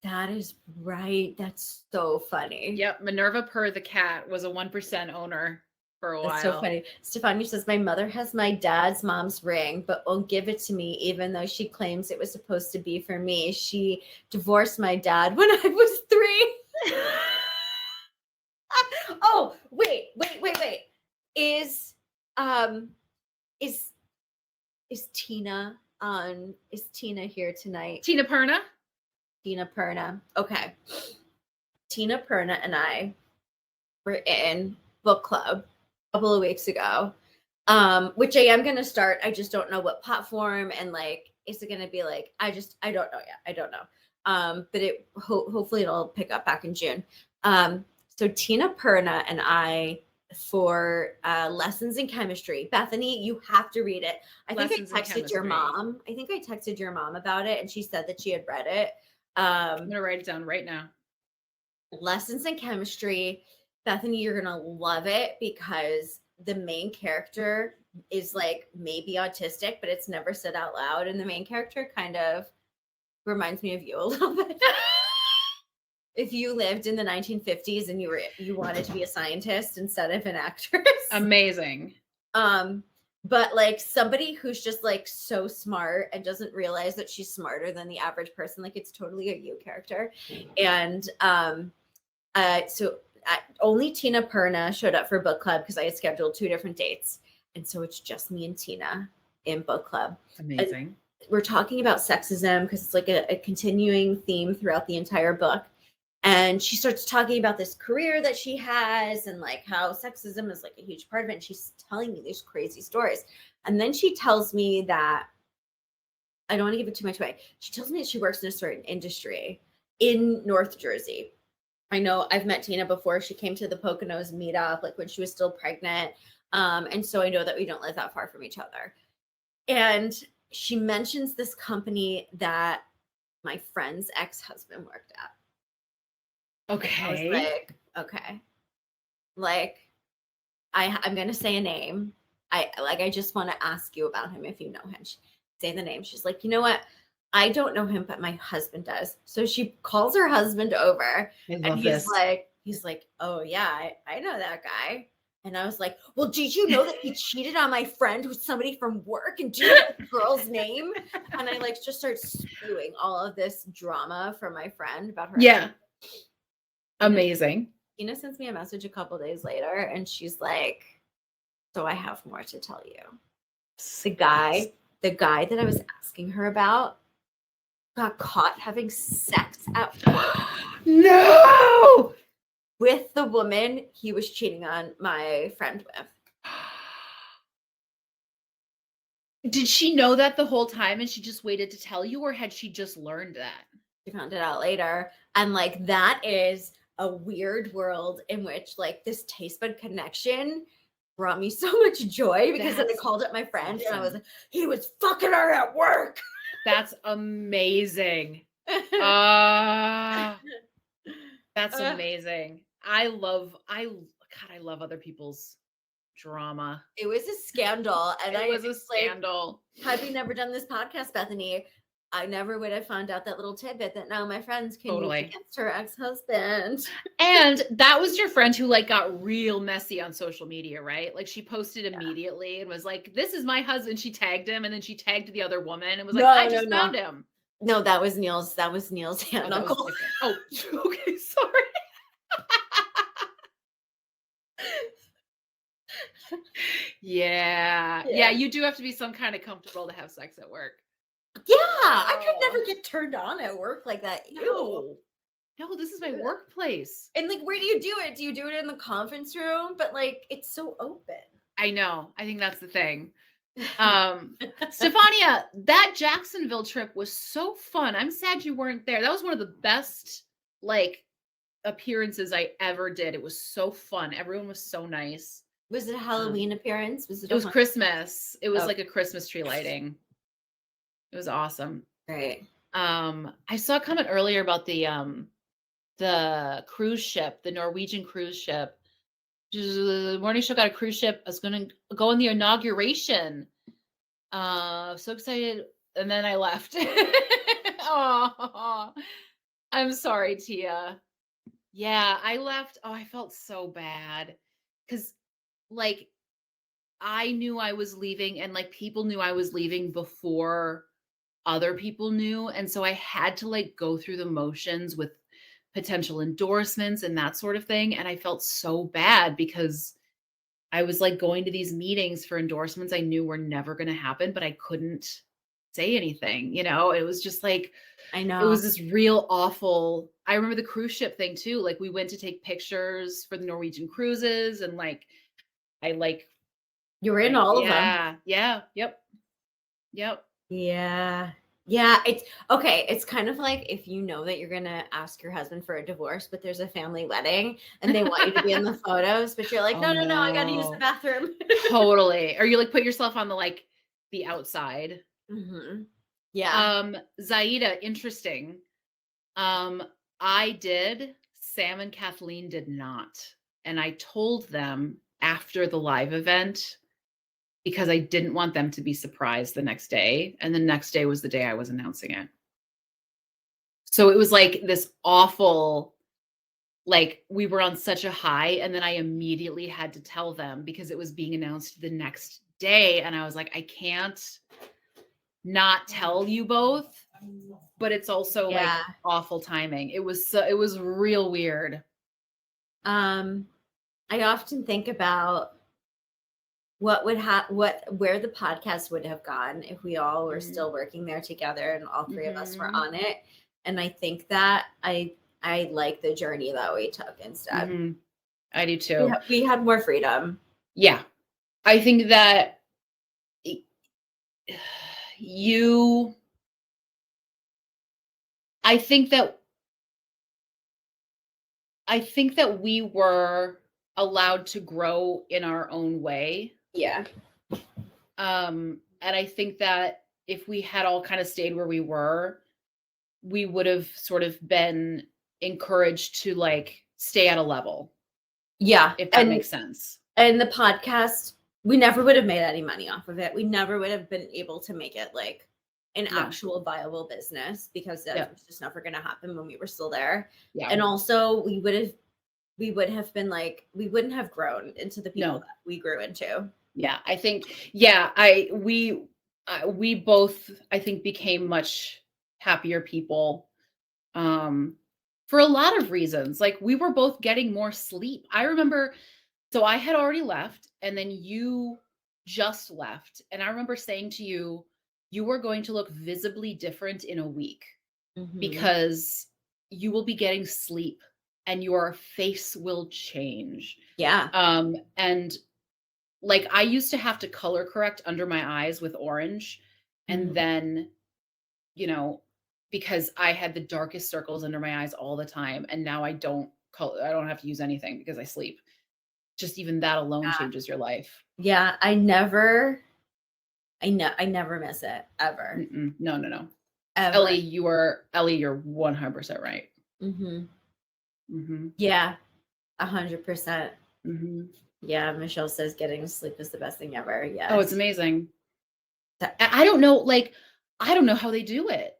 Speaker 1: That is right. That's so funny.
Speaker 2: Yep. Minerva Purr the cat was a 1% owner for a while.
Speaker 1: That's so funny. Stefania says, my mother has my mom's ring, but won't give it to me, even though she claims it was supposed to be for me. She divorced my dad when I was 3. Oh, wait. Is Tina is Tina here tonight?
Speaker 2: Tina Perna?
Speaker 1: Tina Perna. Okay. Tina Perna and I were in book club a couple of weeks ago, which I am going to start. I just don't know what platform, and like, is it going to be like, I don't know yet. I don't know. But it hopefully it'll pick up back in June. So Tina Perna and I
Speaker 3: for Lessons in Chemistry. Bethany, you have to read it. I think
Speaker 2: Lessons in
Speaker 3: I texted your
Speaker 2: Chemistry.
Speaker 3: mom. I think I texted your mom about it, and she said that she had read it.
Speaker 2: I'm gonna write it down right now.
Speaker 3: Lessons in Chemistry. Bethany, you're gonna love it because the main character is like maybe autistic, but it's never said out loud. And the main character kind of reminds me of you a little bit. If you lived in the 1950s and you wanted to be a scientist instead of an actress.
Speaker 2: Amazing.
Speaker 3: But like somebody who's just like so smart and doesn't realize that she's smarter than the average person. Like it's totally a you character. And so only Tina Perna showed up for book club because I had scheduled 2 different dates. And so it's just me and Tina in book club.
Speaker 2: Amazing.
Speaker 3: And we're talking about sexism because it's like a continuing theme throughout the entire book. And she starts talking about this career that she has and like how sexism is like a huge part of it. And she's telling me these crazy stories. And then she tells me that, I don't want to give it too much away. She tells me that she works in a certain industry in North Jersey. I know I've met Tina before. She came to the Poconos meetup, like when she was still pregnant. And so I know that we don't live that far from each other. And she mentions this company that my friend's ex-husband worked at.
Speaker 2: Okay.
Speaker 3: I was like, okay. Like, I'm gonna say a name. I just want to ask you about him if you know him. Say the name. She's like, you know what? I don't know him, but my husband does. So she calls her husband over, and he's like, oh yeah, I know that guy. And I was like, well, did you know that he cheated on my friend with somebody from work? And do you know the girl's name? And I like just start spewing all of this drama from my friend about her.
Speaker 2: Yeah. Amazing.
Speaker 3: Tina sends me a message a couple days later and she's like, so I have more to tell you. The guy that I was asking her about got caught having sex at work.
Speaker 2: No!
Speaker 3: With the woman he was cheating on my friend with.
Speaker 2: Did she know that the whole time and she just waited to tell you, or had she just learned that?
Speaker 3: She found it out later. And like that is a weird world in which like this taste bud connection brought me so much joy because then I called up my friend and I was like, he was fucking her at work.
Speaker 2: That's amazing. That's amazing. I love other people's drama.
Speaker 3: It was a scandal. And
Speaker 2: it was a scandal.
Speaker 3: Like, had we never done this podcast, Bethany, I never would have found out that little tidbit that now my friends can use against her ex-husband.
Speaker 2: And that was your friend who like got real messy on social media, right? Like she posted immediately and was like, this is my husband. She tagged him and then she tagged the other woman and was like, I just found him.
Speaker 3: No, that was Neil's aunt and uncle.
Speaker 2: Oh, okay, sorry. Yeah, you do have to be some kind of comfortable to have sex at work.
Speaker 3: Yeah, I could never get turned on at work like that.
Speaker 2: No, this is my workplace.
Speaker 3: And like, where do you do it? Do you do it in the conference room? But like, it's so open.
Speaker 2: I know. I think that's the thing. Stefania, that Jacksonville trip was so fun. I'm sad you weren't there. That was one of the best like appearances I ever did. It was so fun. Everyone was so nice.
Speaker 3: Was it a Halloween appearance?
Speaker 2: It was Christmas. It was like a Christmas tree lighting. It was awesome.
Speaker 3: Right.
Speaker 2: I saw a comment earlier about the cruise ship, the Norwegian cruise ship. The morning show got a cruise ship. I was going to go on the inauguration. So excited. And then I left. Oh, I'm sorry, Tia. Yeah, I left. Oh, I felt so bad. Because like, I knew I was leaving and like people knew I was leaving before other people knew. And so I had to like go through the motions with potential endorsements and that sort of thing. And I felt so bad because I was like going to these meetings for endorsements I knew were never going to happen, but I couldn't say anything. You know, it was just like,
Speaker 3: I know
Speaker 2: it was this real awful. I remember the cruise ship thing too. Like we went to take pictures for the Norwegian cruises and like,
Speaker 3: you were in all of them.
Speaker 2: Yeah. Yep.
Speaker 3: Yeah. Yeah, it's okay. It's kind of like if you know that you're gonna ask your husband for a divorce, but there's a family wedding and they want you to be in the photos, but you're like,
Speaker 2: Oh
Speaker 3: no, no, no, I gotta use the
Speaker 2: no.
Speaker 3: bathroom.
Speaker 2: Totally. Or you like put yourself on the outside.
Speaker 3: Yeah.
Speaker 2: Zaida, interesting. Um, I did. Sam and Kathleen did not. And I told them after the live event because I didn't want them to be surprised the next day. And the next day was the day I was announcing it. So it was like this awful, like we were on such a high. And then I immediately had to tell them because it was being announced the next day. And I was like, I can't not tell you both, but it's also like
Speaker 3: Yeah.
Speaker 2: awful timing. It was real weird.
Speaker 3: I often think about what would where the podcast would have gone if we all were still working there together and all three of us were on it. And I think that I like the journey that we took instead.
Speaker 2: I do too.
Speaker 3: We had more freedom.
Speaker 2: Yeah. I think that you I think that we were allowed to grow in our own way.
Speaker 3: Yeah.
Speaker 2: And I think that if we had all kind of stayed where we were, we would have sort of been encouraged to like stay at a level.
Speaker 3: Yeah.
Speaker 2: If that makes sense.
Speaker 3: And the podcast, we never would have made any money off of it. We never would have been able to make it like an actual viable business because that was just never going to happen when we were still there.
Speaker 2: Yeah.
Speaker 3: And also we would have been like, we wouldn't have grown into the people that we grew into.
Speaker 2: Yeah. I think, we both, I think, became much happier people for a lot of reasons. Like we were both getting more sleep. I remember, so I had already left and then you just left. And I remember saying to you, you are going to look visibly different in a week because you will be getting sleep and your face will change.
Speaker 3: Yeah.
Speaker 2: And like I used to have to color correct under my eyes with orange. And then, because I had the darkest circles under my eyes all the time. And now I don't have to use anything because I sleep. Just even that alone changes your life.
Speaker 3: Yeah. I never miss it ever.
Speaker 2: No.
Speaker 3: Ever.
Speaker 2: Ellie, you're 100% right.
Speaker 3: Yeah. 100%. Yeah. Michelle says getting sleep is the best thing ever. Yeah.
Speaker 2: Oh, it's amazing. I don't know. Like, I don't know how they do it.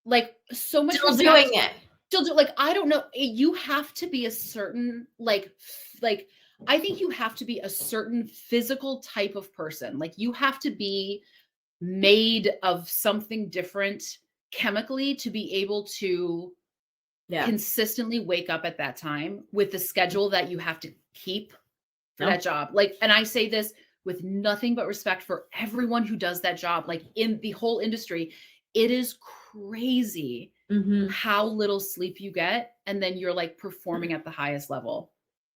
Speaker 2: Like so much
Speaker 3: still doing it.
Speaker 2: Like, I don't know. You have to be a certain, like, I think you have to be a certain physical type of person. Like you have to be made of something different chemically to be able to consistently wake up at that time with the schedule that you have to keep for that job. Like, and I say this with nothing but respect for everyone who does that job. Like in the whole industry, it is crazy how little sleep you get. And then you're like performing at the highest level.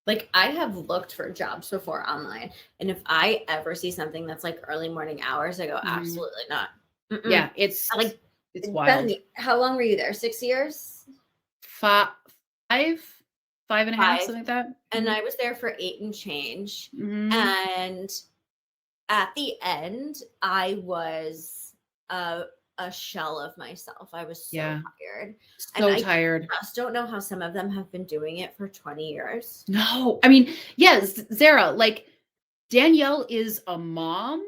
Speaker 3: Like I have looked for jobs before online. And if I ever see something that's like early morning hours, I go, absolutely not.
Speaker 2: Yeah. It's wild.
Speaker 3: Bethany, how long were you there? 6 years?
Speaker 2: 5 and a half, something like that.
Speaker 3: And I was there for 8 and change. And at the end, I was a shell of myself. I was so tired.
Speaker 2: Tired.
Speaker 3: I just don't know how some of them have been doing it for 20 years.
Speaker 2: No, I mean, yes, Zara, like Danielle is a mom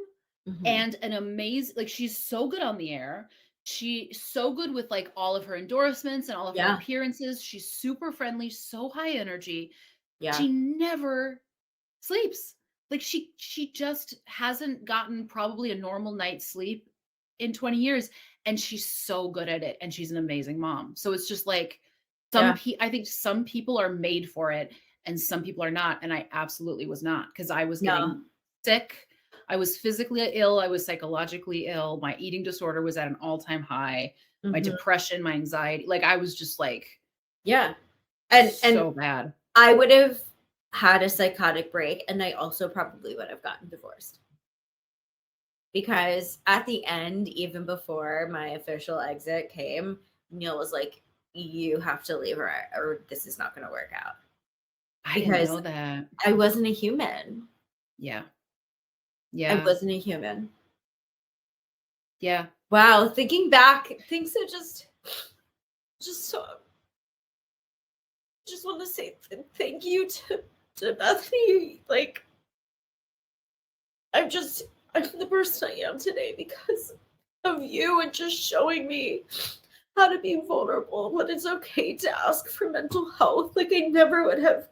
Speaker 2: and an amazing, like she's so good on the air. She's so good with like all of her endorsements and all of her appearances. She's super friendly, so high energy. Yeah. She never sleeps. Like she just hasn't gotten probably a normal night's sleep in 20 years. And she's so good at it. And she's an amazing mom. So it's just like I think some people are made for it and some people are not. And I absolutely was not because I was getting sick. I was physically ill. I was psychologically ill. My eating disorder was at an all-time high. My depression, my anxiety, like I was just like,
Speaker 3: and
Speaker 2: so bad.
Speaker 3: I would have had a psychotic break and I also probably would have gotten divorced. because at the end, even before my official exit came, Neil was like, you have to leave or this is not going to work out.
Speaker 2: I didn't know that.
Speaker 3: I wasn't a human.
Speaker 2: Yeah.
Speaker 3: I wasn't a human.
Speaker 2: Yeah.
Speaker 3: Wow. Thinking back, things are just so. Just want to say thank you to Bethany. Like, I'm the person I am today because of you and just showing me how to be vulnerable, when it's okay to ask for mental health. Like, I never would have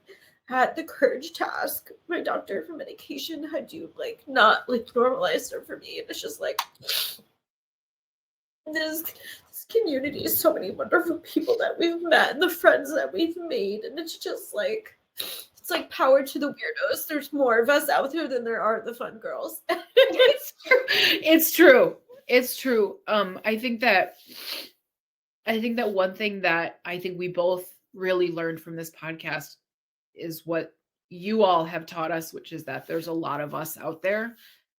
Speaker 3: had the courage to ask my doctor for medication had you like not like normalized her for me. And it's just like this community is so many wonderful people that we've met and the friends that we've made, and it's just like it's like power to the weirdos. There's more of us out there than there are the fun girls.
Speaker 2: It's true. It's true. I think that one thing that I think we both really learned from this podcast is what you all have taught us, which is that there's a lot of us out there.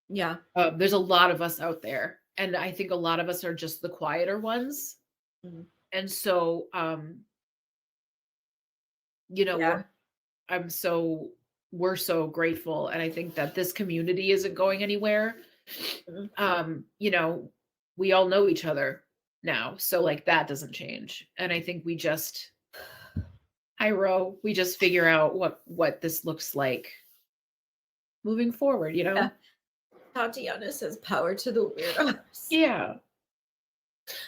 Speaker 3: Yeah.
Speaker 2: There's a lot of us out there. And I think a lot of us are just the quieter ones.
Speaker 3: Mm-hmm.
Speaker 2: And so, we're so grateful. And I think that this community isn't going anywhere.
Speaker 3: Mm-hmm.
Speaker 2: We all know each other now. So like that doesn't change. And I think we just, we just figure out what this looks like moving forward,
Speaker 3: Yeah. Tatiana says power to the weirdos.
Speaker 2: Yeah.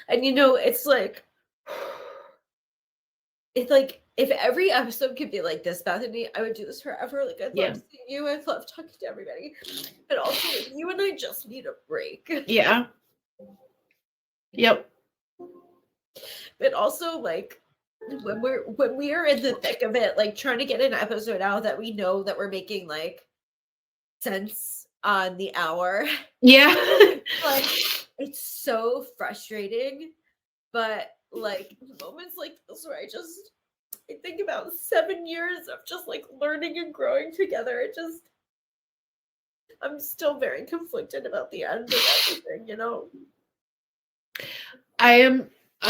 Speaker 3: And it's like if every episode could be like this, Bethany, I would do this forever. Like, I'd love seeing you. I'd love talking to everybody. But also, you and I just need a break.
Speaker 2: Yeah. Yep.
Speaker 3: But also, like, when we are in the thick of it, like trying to get an episode out that we know that we're making like sense on the hour.
Speaker 2: Yeah.
Speaker 3: Like, it's so frustrating. But like moments like this where I think about 7 years of just like learning and growing together. I'm still very conflicted about the end of everything,
Speaker 2: I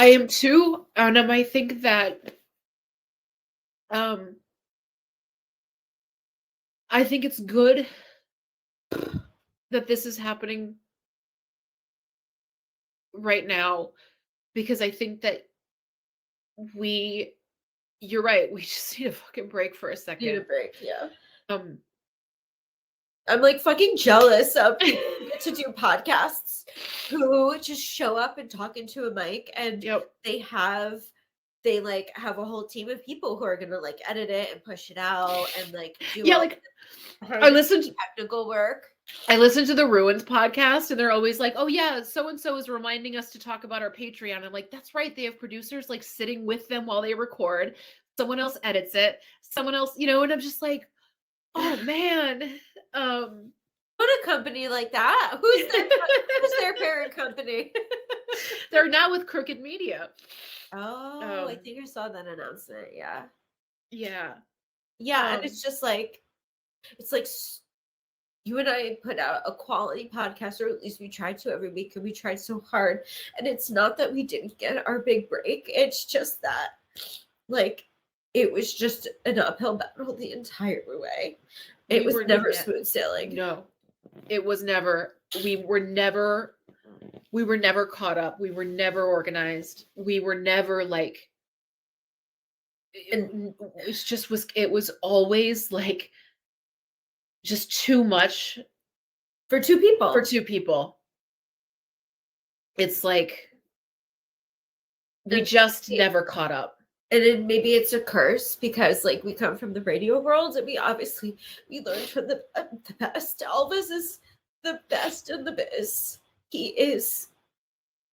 Speaker 2: am too. And I think that I think it's good that this is happening right now, because I think that you're right, we just need a fucking break for a second.
Speaker 3: Need a break, yeah. I'm like fucking jealous of people who get to do podcasts who just show up and talk into a mic, and they have a whole team of people who are gonna like edit it and push it out and like do
Speaker 2: I listened to
Speaker 3: technical work.
Speaker 2: I listened to the Ruins podcast, and they're always like, oh yeah, so-and-so is reminding us to talk about our Patreon. I'm like, that's right. They have producers like sitting with them while they record. Someone else edits it. Someone else, and I'm just like, oh man.
Speaker 3: What a company like that. Who's their parent company?
Speaker 2: They're now with Crooked Media.
Speaker 3: Oh, I think I saw that announcement. Yeah.
Speaker 2: Yeah.
Speaker 3: Yeah. And it's just like, you and I put out a quality podcast, or at least we tried to every week, and we tried so hard. And it's not that we didn't get our big break. It's just that, like, it was just an uphill battle the entire way. It was never smooth sailing.
Speaker 2: No, it was never. We were never caught up. We were never organized. We were never like. And it was always like. Just too much
Speaker 3: for two people.
Speaker 2: It's like we just never caught up.
Speaker 3: And then maybe it's a curse because like we come from the radio world, and we learned from the best. Elvis is the best in the biz. He is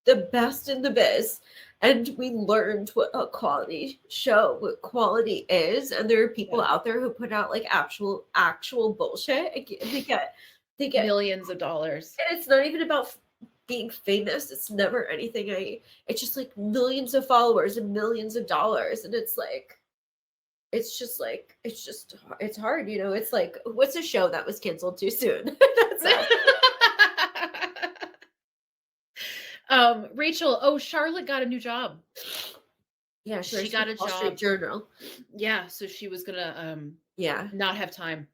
Speaker 3: the best in the biz. And we learned what a quality show, what quality is. And there are people out there who put out like actual bullshit. They get
Speaker 2: millions of dollars.
Speaker 3: And it's not even about being famous. It's never anything. It's just like millions of followers and millions of dollars. And it's hard, It's like, what's a show that was canceled too soon?
Speaker 2: Rachel, oh, Charlotte got a new job.
Speaker 3: Yeah,
Speaker 2: She got a
Speaker 3: Wall Street
Speaker 2: job.
Speaker 3: Journal.
Speaker 2: Yeah, so she was gonna
Speaker 3: Yeah.
Speaker 2: not have time.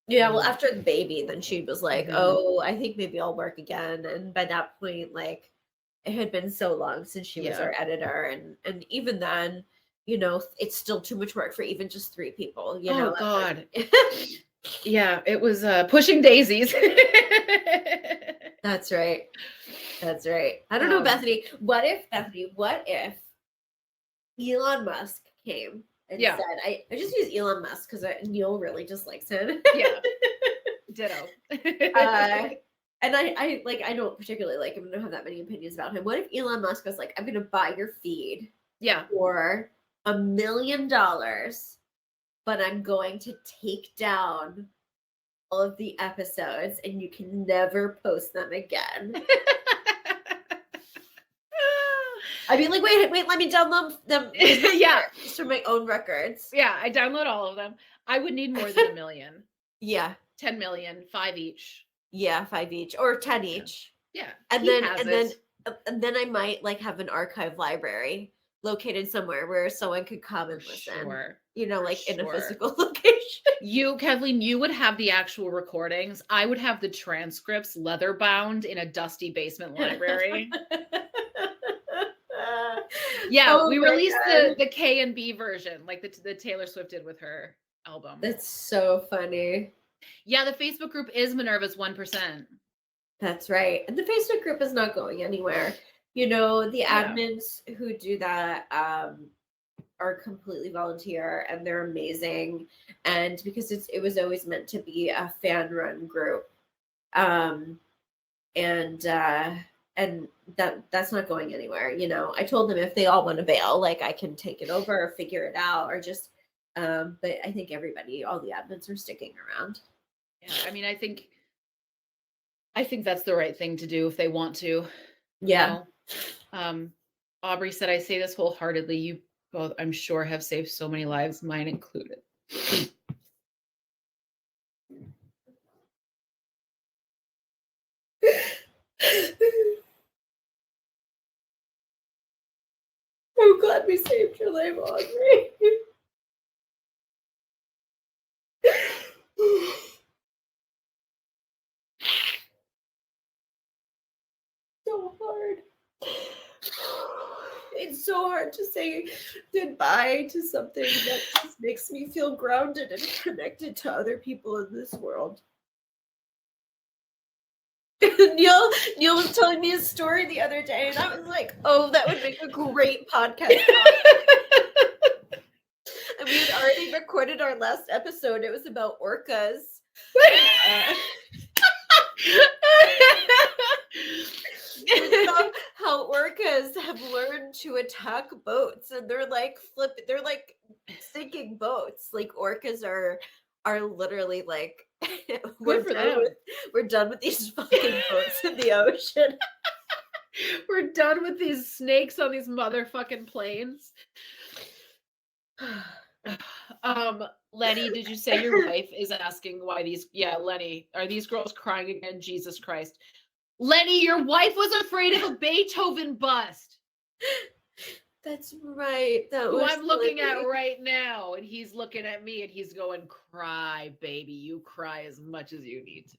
Speaker 3: Yeah, well, after the baby, then she was like,
Speaker 2: Mhm.
Speaker 3: "Oh, I think maybe I'll work again." And by that point, like, it had been so long since she was
Speaker 2: Yeah.
Speaker 3: our editor, and even then, you know, it's still too much work for even just 3 people, you know.
Speaker 2: Oh God. Yeah, it was pushing daisies.
Speaker 3: That's right. That's right. I don't know,
Speaker 2: Um,
Speaker 3: Bethany. What if Elon Musk came and
Speaker 2: Yeah.
Speaker 3: said, I just use Elon Musk because Neil really just likes him.
Speaker 2: Yeah. Ditto.
Speaker 3: And I don't particularly like him. I don't have that many opinions about him. What if Elon Musk was like, I'm gonna buy your feed
Speaker 2: Yeah.
Speaker 3: for $1 million, but I'm going to take down all of the episodes and you can never post them again. I'd be like, wait, let me download them.
Speaker 2: Yeah.
Speaker 3: Just for my own records.
Speaker 2: Yeah, I download all of them. I would need more than 1 million.
Speaker 3: Yeah.
Speaker 2: 10 million, 5 each.
Speaker 3: Yeah, 5 each or 10 each.
Speaker 2: Yeah.
Speaker 3: And then I might like have an archive library located somewhere where someone could come and listen.
Speaker 2: Sure.
Speaker 3: You know,
Speaker 2: For
Speaker 3: like in a
Speaker 2: sure.
Speaker 3: physical location.
Speaker 2: You, Kathleen, you would have the actual recordings. I would have the transcripts leather bound in a dusty basement library. Yeah,
Speaker 3: Oh
Speaker 2: we
Speaker 3: my
Speaker 2: released
Speaker 3: God.
Speaker 2: the K and B version, like the Taylor Swift did with her album.
Speaker 3: That's so funny.
Speaker 2: Yeah, the Facebook group is Minerva's 1%.
Speaker 3: That's right. And the Facebook group is not going anywhere. You know, the
Speaker 2: Yeah.
Speaker 3: admins who do that are completely volunteer and they're amazing. And because it was always meant to be a fan run group. And that's not going anywhere. You know, I told them if they all want to bail, like I can take it over or figure it out or just but I think all the admins are sticking around.
Speaker 2: Yeah, I mean, I think that's the right thing to do if they want to.
Speaker 3: Yeah.
Speaker 2: You know? Aubrey said, I say this wholeheartedly. You both, I'm sure, have saved so many lives, mine included.
Speaker 3: I'm glad we saved your life, Audrey. So hard. It's so hard to say goodbye to something that just makes me feel grounded and connected to other people in this world. Neil was telling me a story the other day, and I was like, "Oh, that would make a great podcast." And we had already recorded our last episode. It was about orcas. How orcas have learned to attack boats, and they're like sinking boats. Like orcas are literally like we're done with these fucking boats in the ocean.
Speaker 2: We're done with these snakes on these motherfucking planes. Lenny, did you say your wife is asking why these? Yeah, Lenny, are these girls crying again? Jesus Christ. Lenny, your wife was afraid of a Beethoven bust.
Speaker 3: That's right.
Speaker 2: Who I'm looking at right now, and he's looking at me, and he's going, "Cry, baby, you cry as much as you need to."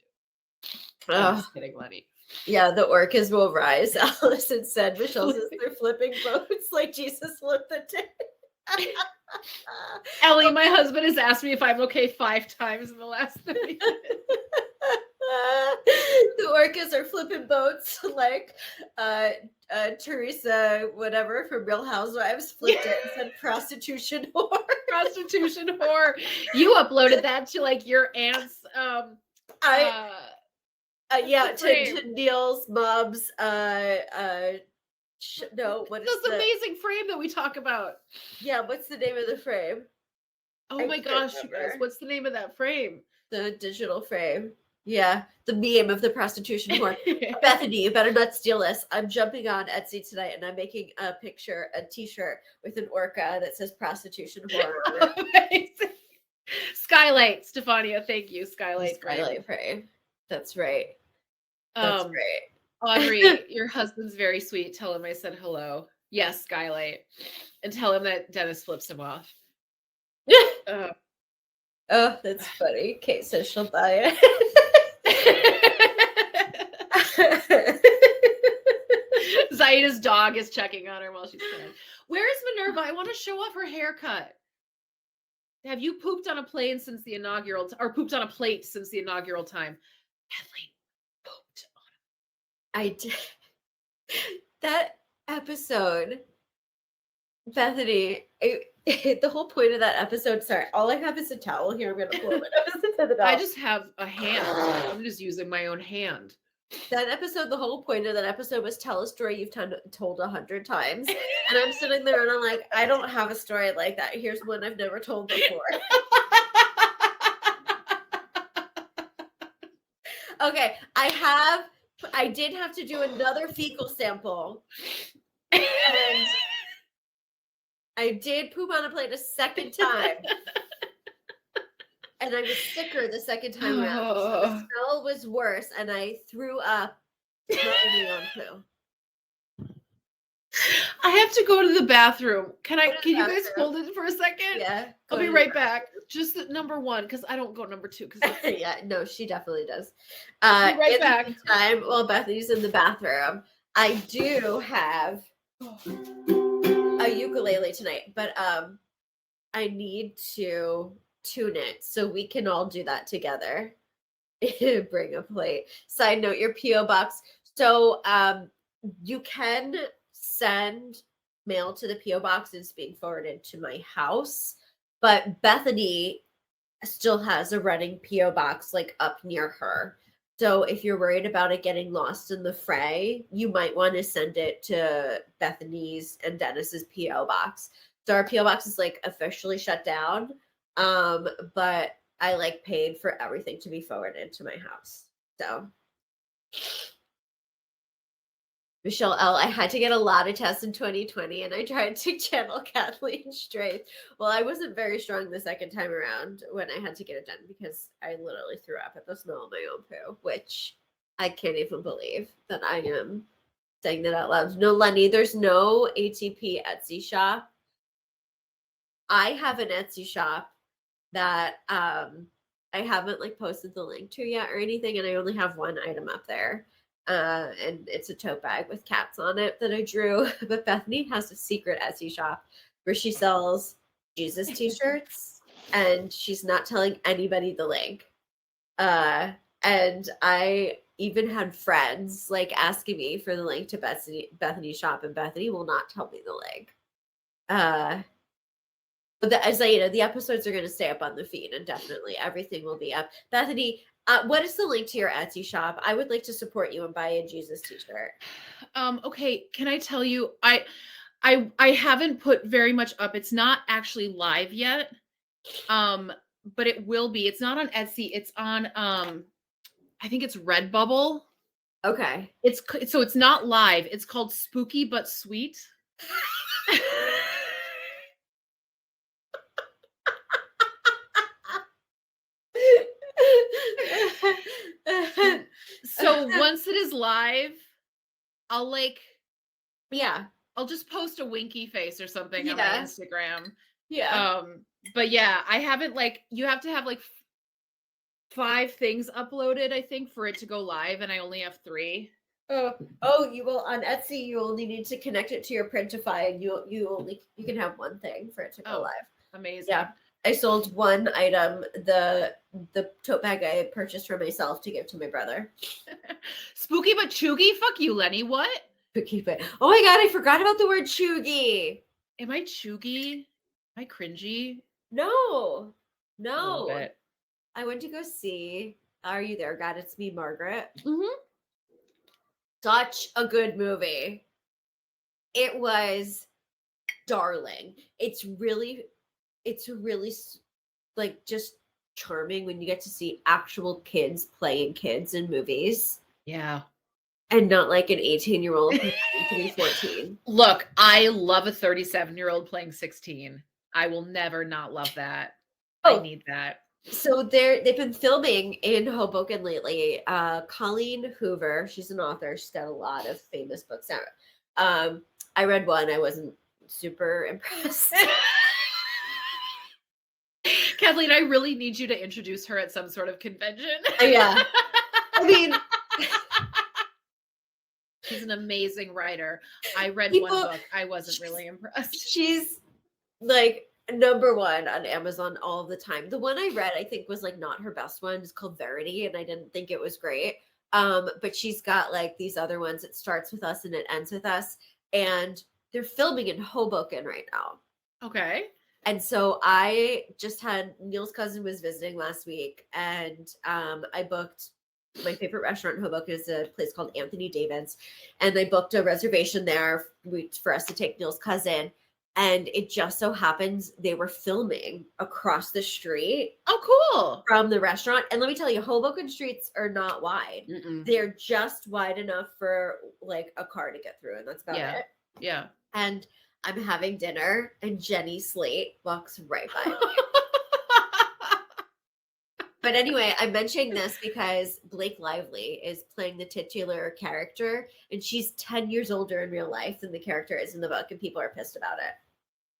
Speaker 2: I'm just kidding, Lenny.
Speaker 3: Yeah, the orcas will rise. Allison said. Michelle says they're flipping boats like Jesus flipped the day.
Speaker 2: Ellie, my husband has asked me if I'm okay 5 times in the last 30 minutes.
Speaker 3: The orcas are flipping boats like Teresa, whatever, from Real Housewives flipped it and said prostitution whore.
Speaker 2: Prostitution whore. You uploaded that to like your aunt's
Speaker 3: to Neil's mom's no, what is
Speaker 2: this amazing frame that we talk about?
Speaker 3: Yeah, what's the name of the frame?
Speaker 2: Oh my gosh, you guys, what's the name of that frame?
Speaker 3: The digital frame. Yeah, the meme of the prostitution whore. Bethany, you better not steal this. I'm jumping on Etsy tonight and I'm making a t-shirt with an orca that says prostitution whore on it.
Speaker 2: Skylight, Stefania, thank you. Skylight
Speaker 3: frame. That's right. That's right.
Speaker 2: Audrey, your husband's very sweet. Tell him I said hello. Yes, Skylight. And tell him that Dennis flips him off.
Speaker 3: Oh, that's funny. Kate says she'll buy it.
Speaker 2: Zaida's dog is checking on her while she's crying. Where is Minerva? I want to show off her haircut. Have you pooped on a plane since the inaugural, or pooped on a plate since the inaugural time? Kathleen pooped on
Speaker 3: I did. That episode, Bethany, the whole point of that episode, sorry, all I have is a towel here. I'm going to pull it.
Speaker 2: I just have a hand. I'm just using my own hand.
Speaker 3: That episode, the whole point of that episode was tell a story you've told 100 times. And I'm sitting there and I'm like, I don't have a story like that. Here's one I've never told before. Okay, I did have to do another fecal sample. And I did poop on a plate a second time. And I was sicker the second time around. So the smell was worse, and I threw up smelling on poo.
Speaker 2: I have to go to the bathroom. Can you guys hold it for a second?
Speaker 3: Yeah.
Speaker 2: I'll be right back. Just at number 1, because I don't go number 2.
Speaker 3: Yeah, no, she definitely does.
Speaker 2: Be right back.
Speaker 3: Time while Bethany's in the bathroom, I do have a ukulele tonight, but I need to tune it so we can all do that together. Bring a plate. Side note, your PO box. So you can send mail to the PO box. It's being forwarded to my house, but Bethany still has a running PO box like up near her. So if you're worried about it getting lost in the fray, you might want to send it to Bethany's and Dennis's PO box. So our PO box is like officially shut down. But I like paid for everything to be forwarded to my house. So Michelle L, I had to get a lot of tests in 2020 and I tried to channel Kathleen straight. Well, I wasn't very strong the second time around when I had to get it done because I literally threw up at the smell of my own poo, which I can't even believe that I am saying that out loud. No, Lenny, there's no ATP Etsy shop. I have an Etsy shop that I haven't like posted the link to yet or anything, and I only have one item up there. And it's a tote bag with cats on it that I drew. But Bethany has a secret Etsy shop where she sells Jesus t-shirts and she's not telling anybody the link. And I even had friends like asking me for the link to Bethany's shop, and Bethany will not tell me the link. But as the episodes are going to stay up on the feed, and definitely everything will be up. Bethany, what is the link to your Etsy shop? I would like to support you and buy a Jesus t-shirt.
Speaker 2: Okay, can I tell you, I haven't put very much up. It's not actually live yet. But it will be. It's not on Etsy. It's on I think it's Redbubble.
Speaker 3: Okay.
Speaker 2: It's not live. It's called Spooky But Sweet. So once it is live, I'll just post a winky face or something on my Instagram.
Speaker 3: Yeah.
Speaker 2: But yeah, I haven't you have to have 5 things uploaded, I think, for it to go live, and I only have 3.
Speaker 3: Oh, you will on Etsy. You only need to connect it to your Printify, and you can have one thing for it to go live.
Speaker 2: Amazing.
Speaker 3: Yeah, I sold one item, the tote bag I purchased for myself to give to my brother.
Speaker 2: Spooky but chuggy. Fuck you, Lenny. What?
Speaker 3: Keep it. Oh my god, I forgot about the word chuggy.
Speaker 2: Am I chuggy? Am I cringy?
Speaker 3: No. I went to go see Are You There, God? It's Me, Margaret.
Speaker 2: Mm-hmm.
Speaker 3: Such a good movie. It was darling. It's really just charming when you get to see actual kids playing kids in movies.
Speaker 2: Yeah.
Speaker 3: And not like an 18-year-old pretending to be 14.
Speaker 2: Look, I love a 37-year-old playing 16. I will never not love that. I need that.
Speaker 3: So they've been filming in Hoboken lately. Colleen Hoover, she's an author. She's got a lot of famous books out. I read one. I wasn't super impressed.
Speaker 2: Kathleen, I really need you to introduce her at some sort of convention.
Speaker 3: Yeah. I mean,
Speaker 2: she's an amazing writer. I read one book. I wasn't really impressed.
Speaker 3: She's like number one on Amazon all the time. The one I read, I think, was like not her best one. It's called Verity, and I didn't think it was great. But she's got like these other ones. It starts with us and it ends with us, and they're filming in Hoboken right now.
Speaker 2: Okay.
Speaker 3: And so I just had Neil's cousin was visiting last week, and I booked my favorite restaurant in Hoboken is a place called Anthony David's, and I booked a reservation there for us to take Neil's cousin. And it just so happens they were filming across the street.
Speaker 2: Oh, cool.
Speaker 3: From the restaurant. And let me tell you, Hoboken streets are not wide.
Speaker 2: Mm-mm.
Speaker 3: They're just wide enough for like a car to get through, and that's about it.
Speaker 2: Yeah.
Speaker 3: And I'm having dinner, and Jenny Slate walks right by me. But anyway, I'm mentioning this because Blake Lively is playing the titular character, and she's 10 years older in real life than the character is in the book, and people are pissed about it.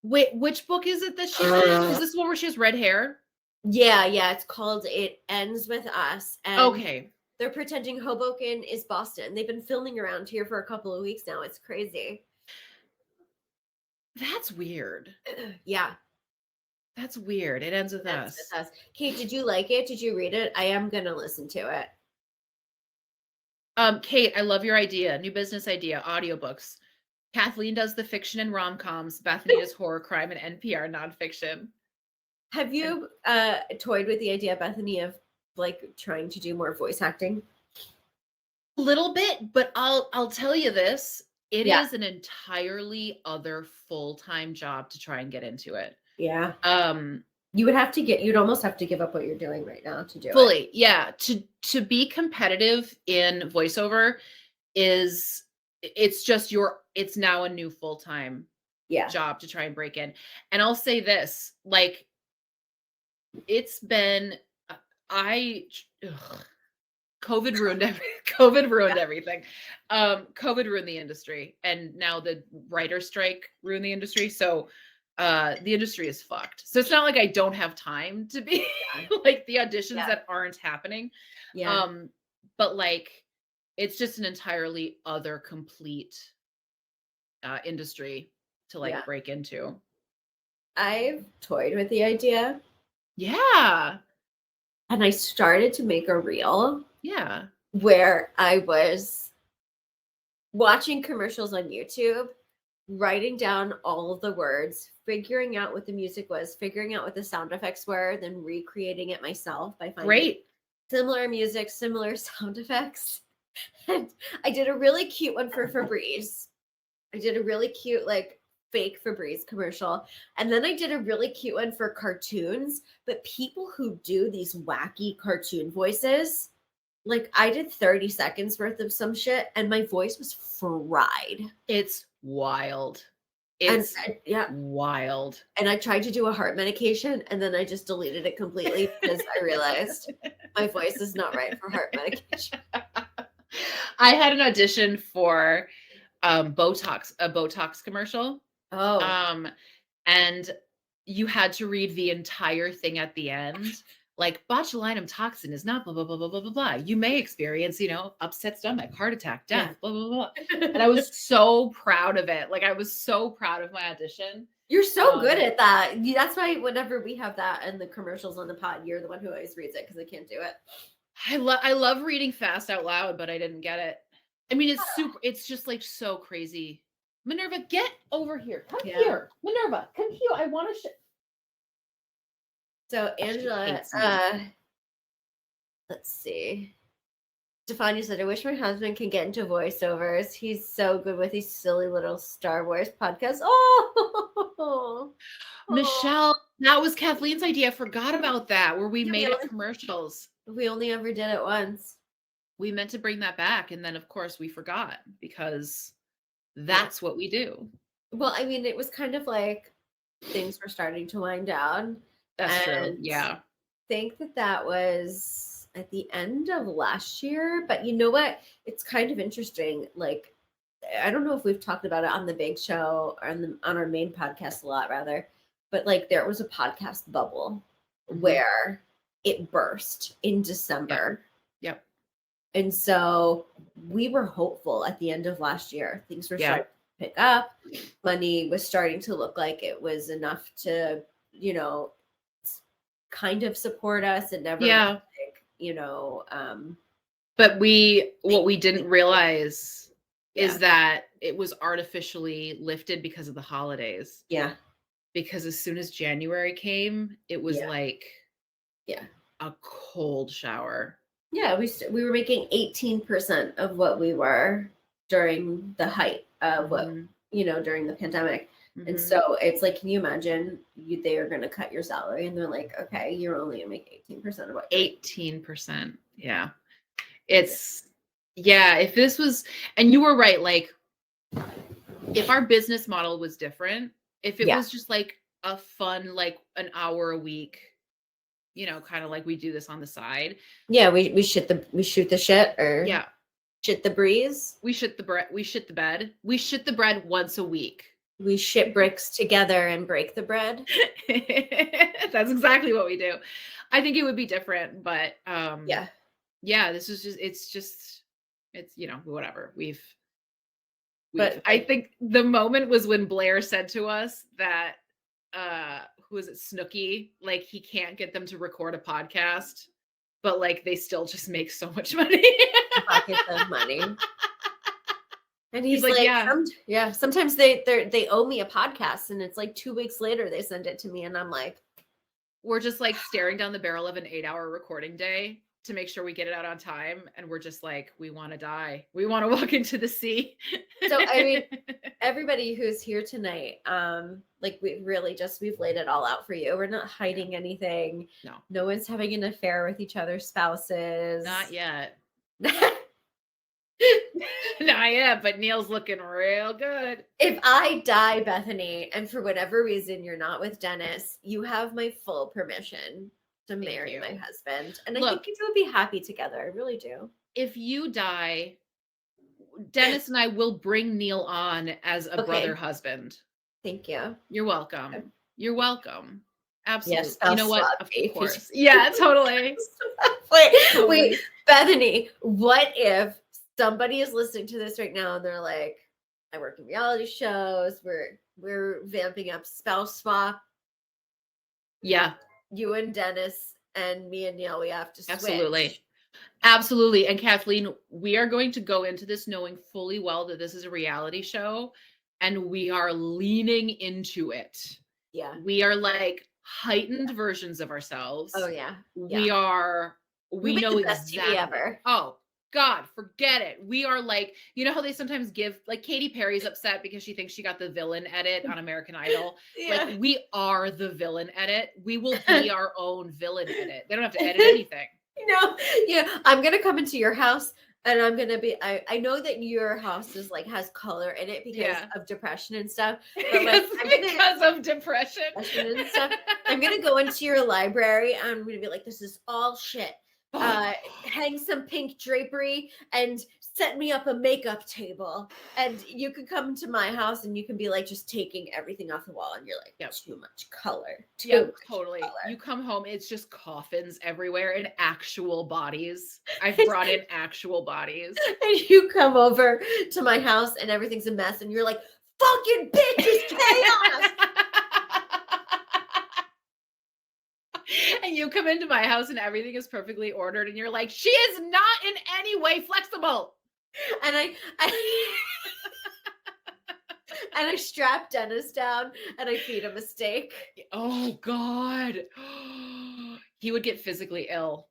Speaker 2: Wait, which book is it that she's in? Is this one where she has red hair?
Speaker 3: Yeah. It's called It Ends With Us. And
Speaker 2: okay.
Speaker 3: They're pretending Hoboken is Boston. They've been filming around here for a couple of weeks now. It's crazy.
Speaker 2: That's weird.
Speaker 3: Yeah.
Speaker 2: That's weird. It ends with us.
Speaker 3: Kate, did you like it? Did you read it? I am going to listen to it.
Speaker 2: Kate, I love your idea. New business idea, audiobooks. Kathleen does the fiction and rom-coms. Bethany does horror, crime, and NPR nonfiction.
Speaker 3: Have you toyed with the idea, Bethany, of like trying to do more voice acting?
Speaker 2: A little bit, but I'll tell you this. It is an entirely other full-time job to try and get into it.
Speaker 3: Yeah. You'd almost have to give up what you're doing right now to do it.
Speaker 2: Fully. Yeah. To be competitive in voiceover it's now a new full-time job to try and break in. And I'll say this, like, it's been, COVID ruined everything. COVID ruined the industry, and now the writer's strike ruined the industry. So the industry is fucked. So it's not like I don't have time to be like the auditions that aren't happening. But like, it's just an entirely other complete industry to like break into.
Speaker 3: I've toyed with the idea.
Speaker 2: Yeah.
Speaker 3: And I started to make a reel.
Speaker 2: Yeah.
Speaker 3: Where I was watching commercials on YouTube, writing down all of the words, figuring out what the music was, figuring out what the sound effects were, then recreating it myself by finding similar music, similar sound effects. And I did a really cute one for Febreze. I did a really cute, like, fake Febreze commercial. And then I did a really cute one for cartoons. But people who do these wacky cartoon voices, like, I did 30 seconds worth of some shit, and my voice was fried.
Speaker 2: It's wild. It's wild.
Speaker 3: And I tried to do a heart medication, and then I just deleted it completely because I realized my voice is not right for heart medication.
Speaker 2: I had an audition for a Botox commercial.
Speaker 3: Oh.
Speaker 2: And you had to read the entire thing at the end. Like, botulinum toxin is not blah, blah, blah, blah, blah, blah, blah. You may experience, upset stomach, heart attack, death, blah, blah, blah. And I was so proud of it. Like, I was so proud of my audition.
Speaker 3: You're so good at that. That's why whenever we have that and the commercials on the pod, you're the one who always reads it because I can't do it.
Speaker 2: I love reading fast out loud, but I didn't get it. I mean, it's just like so crazy. Minerva, get over here. Come here. Minerva, come here. I want to
Speaker 3: So Angela, let's see. Stefania said, I wish my husband can get into voiceovers. He's so good with these silly little Star Wars podcasts. Oh,
Speaker 2: Michelle, that was Kathleen's idea. I forgot about that, where we made it commercials.
Speaker 3: We only ever did it once.
Speaker 2: We meant to bring that back, and then of course we forgot because that's what we do.
Speaker 3: Well, I mean, it was kind of like things were starting to wind down.
Speaker 2: That's true. Yeah.
Speaker 3: think that was at the end of last year, but you know what? It's kind of interesting. Like, I don't know if we've talked about it on the big show or on our main podcast a lot, rather, but like there was a podcast bubble where it burst in December.
Speaker 2: Yep.
Speaker 3: And so we were hopeful at the end of last year. Things were starting to pick up. Money was starting to look like it was enough to, you know, kind of support us and never, like, you know.
Speaker 2: But what we didn't realize is that it was artificially lifted because of the holidays.
Speaker 3: Yeah.
Speaker 2: Because as soon as January came, it was like a cold shower.
Speaker 3: Yeah, we were making 18% of what we were during the height of what, you know, during the pandemic. And so it's like, can you imagine they are going to cut your salary and they're like, okay, you're only going to make 18% of what
Speaker 2: 18%. Yeah. It's, if this was, and you were right, like if our business model was different, if it was just like a fun, like an hour a week, you know, kind of like we do this on the side.
Speaker 3: Yeah, we shoot the shit, or shit the breeze.
Speaker 2: We shit the bread. We shit the bed. We shit the bread once a week.
Speaker 3: We shit bricks together and break the bread.
Speaker 2: That's exactly what we do. I think it would be different, but this is just it's you know, whatever. But I think the moment was when Blair said to us that who is it, Snooki, like he can't get them to record a podcast, but like they still just make so much money.
Speaker 3: Buckets of money. And he's like sometimes they owe me a podcast, and it's like 2 weeks later they send it to me, and I'm like,
Speaker 2: we're just like staring down the barrel of an 8-hour recording day to make sure we get it out on time, and we're just like, we want to die. We want to walk into the sea.
Speaker 3: So I mean, everybody who's here tonight, like we've laid it all out for you. We're not hiding anything. No one's having an affair with each other's spouses.
Speaker 2: Not yet. Not yet, but Neil's looking real good.
Speaker 3: If I die, Bethany, and for whatever reason you're not with Dennis, you have my full permission to marry my husband. And I think you would be happy together. I really do.
Speaker 2: If you die, Dennis and I will bring Neil on as a brother husband.
Speaker 3: Thank you.
Speaker 2: You're welcome. Okay. You're welcome. Absolutely.
Speaker 3: Yes,
Speaker 2: you know what? Of course. Yeah, totally.
Speaker 3: Wait, Bethany, what if somebody is listening to this right now and they're like, I work in reality shows, we're vamping up spouse swap.
Speaker 2: Yeah.
Speaker 3: You and Dennis and me and Neil, we have to switch.
Speaker 2: Absolutely. And Kathleen, we are going to go into this knowing fully well that this is a reality show, and we are leaning into it.
Speaker 3: Yeah.
Speaker 2: We are like heightened versions of ourselves.
Speaker 3: Oh yeah.
Speaker 2: We know
Speaker 3: the best TV ever.
Speaker 2: Oh God, forget it. We are like, you know how they sometimes give, like Katy Perry's upset because she thinks she got the villain edit on American Idol. Like we are the villain edit. We will be our own villain edit. They don't have to edit anything.
Speaker 3: I'm going to come into your house and I'm going to be, I know that your house is like, has color in it because of depression and stuff. But like,
Speaker 2: because of depression
Speaker 3: and stuff. I'm going to go into your library and I'm going to be like, this is all shit. Hang some pink drapery and set me up a makeup table, and you could come to my house and you can be like just taking everything off the wall, and you're like, too much color.
Speaker 2: Totally. Color. You come home, it's just coffins everywhere and actual bodies. I've brought in actual bodies.
Speaker 3: And you come over to my house and everything's a mess, and you're like, fucking bitch, it's chaos.
Speaker 2: And you come into my house and everything is perfectly ordered, and you're like, she is not in any way flexible.
Speaker 3: And I strap Dennis down and I feed him a steak.
Speaker 2: Oh God. He would get physically ill.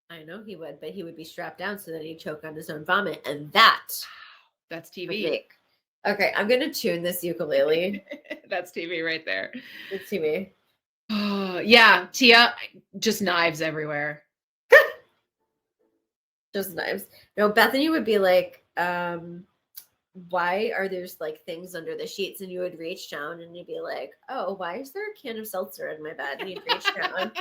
Speaker 3: I know he would, but he would be strapped down so that he'd choke on his own vomit. And that's
Speaker 2: TV.
Speaker 3: Okay, I'm going to tune this ukulele.
Speaker 2: That's TV right there.
Speaker 3: It's TV.
Speaker 2: Yeah, Tia, just knives everywhere.
Speaker 3: Just knives. No, Bethany would be like, why are there like things under the sheets? And you would reach down and you'd be like, oh, why is there a can of seltzer in my bed? And you'd reach down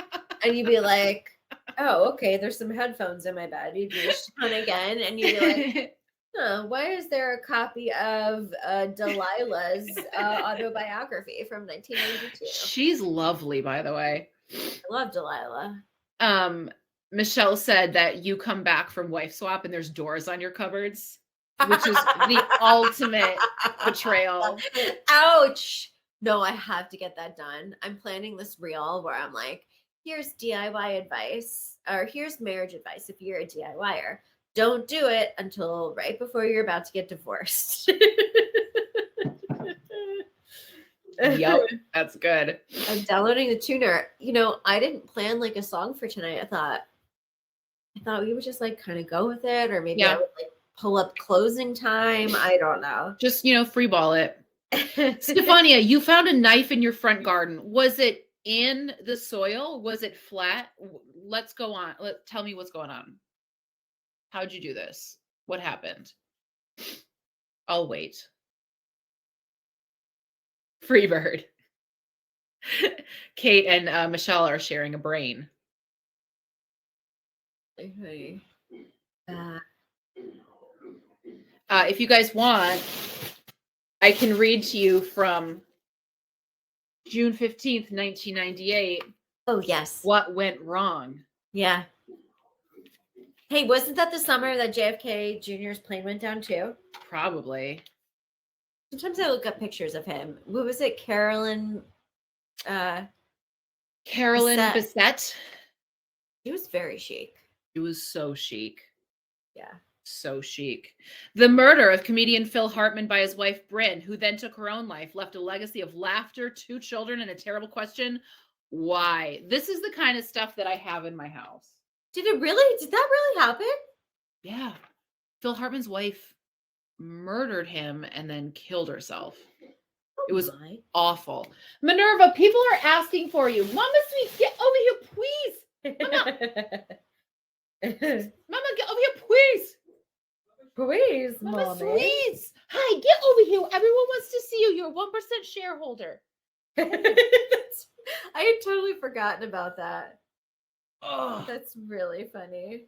Speaker 3: and you'd be like, oh, okay, there's some headphones in my bed. You'd reach down again, and you'd be like, huh, why is there a copy of Delilah's autobiography from 1992?
Speaker 2: She's lovely, by the way.
Speaker 3: I love Delilah.
Speaker 2: Michelle said that you come back from wife swap and there's doors on your cupboards, which is the ultimate betrayal.
Speaker 3: Ouch. No, I have to get that done. I'm planning this reel where I'm like, here's DIY advice, or here's marriage advice if you're a DIYer. Don't do it until right before you're about to get divorced.
Speaker 2: Yep, that's good.
Speaker 3: I'm downloading the tuner. I didn't plan like a song for tonight. I thought we would just like kind of go with it, or maybe I would like pull up closing time. I don't know.
Speaker 2: Just, free ball it. Stefania, you found a knife in your front garden. Was it in the soil? Was it flat? Let's go on. Tell me what's going on. How'd you do this? What happened? I'll wait. Freebird. Kate and Michelle are sharing a brain.
Speaker 3: Okay.
Speaker 2: If you guys want, I can read to you from June 15th, 1998.
Speaker 3: Oh, yes.
Speaker 2: What went wrong?
Speaker 3: Yeah. Hey, wasn't that the summer that JFK Jr.'s plane went down too?
Speaker 2: Probably.
Speaker 3: Sometimes I look up pictures of him. What was it? Carolyn
Speaker 2: Bessette.
Speaker 3: She was very chic.
Speaker 2: She was so chic.
Speaker 3: Yeah.
Speaker 2: So chic. The murder of comedian Phil Hartman by his wife, Bryn, who then took her own life, left a legacy of laughter, 2 children, and a terrible question. Why? This is the kind of stuff that I have in my house.
Speaker 3: Did that really happen?
Speaker 2: Yeah. Phil Hartman's wife murdered him and then killed herself. It was awful. Minerva, people are asking for you. Mama Sweet, get over here, please. Mama. Mama, get over here, please.
Speaker 3: Please,
Speaker 2: Mama Sweet. Hi, get over here. Everyone wants to see you. You're a 1% shareholder.
Speaker 3: I had totally forgotten about that.
Speaker 2: Oh,
Speaker 3: that's really funny.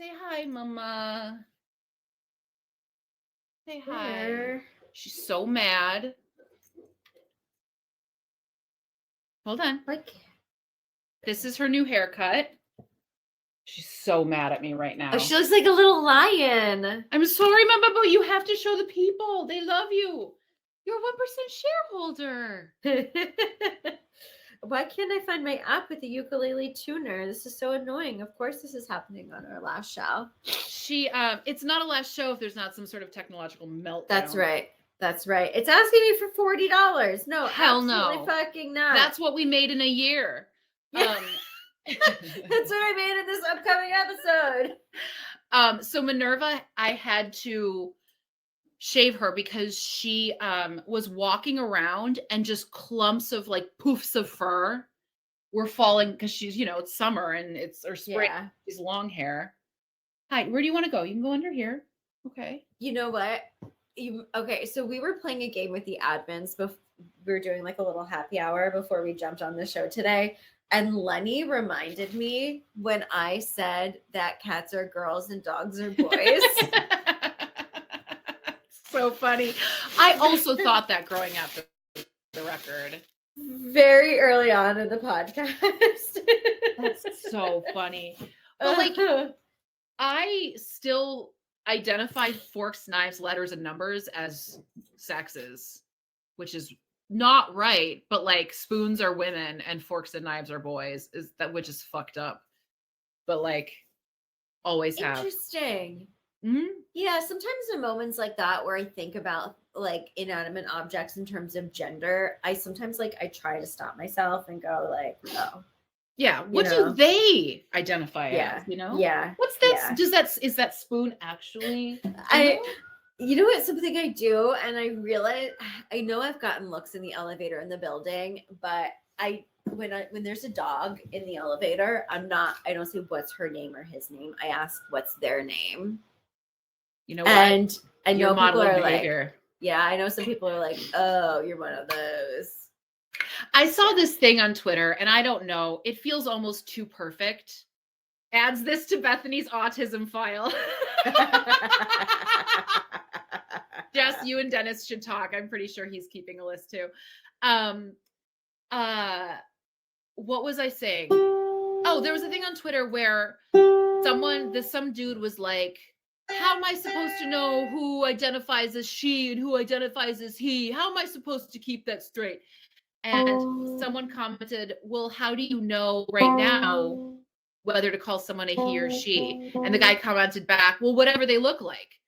Speaker 2: Say hi, Mama. Say hi.
Speaker 3: There.
Speaker 2: She's so mad. Hold on. This is her new haircut. She's so mad at me right now.
Speaker 3: Oh, she looks like a little lion.
Speaker 2: I'm sorry, Mama, but you have to show the people. They love you. You're a 1% shareholder.
Speaker 3: Why can't I find my app with the ukulele tuner? This is so annoying. Of course, this is happening on our last show.
Speaker 2: It's not a last show if there's not some sort of technological meltdown.
Speaker 3: That's right. It's asking me for $40. No,
Speaker 2: hell
Speaker 3: absolutely
Speaker 2: no.
Speaker 3: Fucking not.
Speaker 2: That's what we made in a year.
Speaker 3: Yeah. That's what I made in this upcoming episode.
Speaker 2: So Minerva, I had to shave her because she was walking around and just clumps of like poofs of fur were falling because she's, it's summer and or spring.
Speaker 3: Yeah.
Speaker 2: She's long hair. Hi, where do you want to go? You can go under here. Okay.
Speaker 3: You know what? Okay, so we were playing a game with the admins. We were doing like a little happy hour before we jumped on the show today. And Lenny reminded me when I said that cats are girls and dogs are boys.
Speaker 2: So funny. I also thought that growing up, the record.
Speaker 3: Very early on in the podcast.
Speaker 2: That's so funny. But like, I still identify forks, knives, letters, and numbers as sexes, which is not right, but like spoons are women and forks and knives are boys, which is fucked up. But like, always have.
Speaker 3: Interesting.
Speaker 2: Mm-hmm.
Speaker 3: Yeah, sometimes in moments like that where I think about like inanimate objects in terms of gender, I sometimes I try to stop myself and go like, oh.
Speaker 2: Yeah, what do they identify as?
Speaker 3: Yeah.
Speaker 2: What's that? Yeah. Is that spoon actually?
Speaker 3: You know what? Something I do, and I realize I know I've gotten looks in the elevator in the building, but when there's a dog in the elevator, I don't say what's her name or his name. I ask what's their name.
Speaker 2: You know what?
Speaker 3: And I know
Speaker 2: people are
Speaker 3: like, yeah, I know some people are like, oh, you're one of those.
Speaker 2: I saw this thing on Twitter, and I don't know. It feels almost too perfect. Adds this to Bethany's autism file. Jess, you and Dennis should talk. I'm pretty sure he's keeping a list too. What was I saying? Oh, there was a thing on Twitter where some dude was like, how am I supposed to know who identifies as she and who identifies as he? How am I supposed to keep that straight? And someone commented, well, how do you know right now whether to call someone a he or she? And the guy commented back, well, whatever they look like.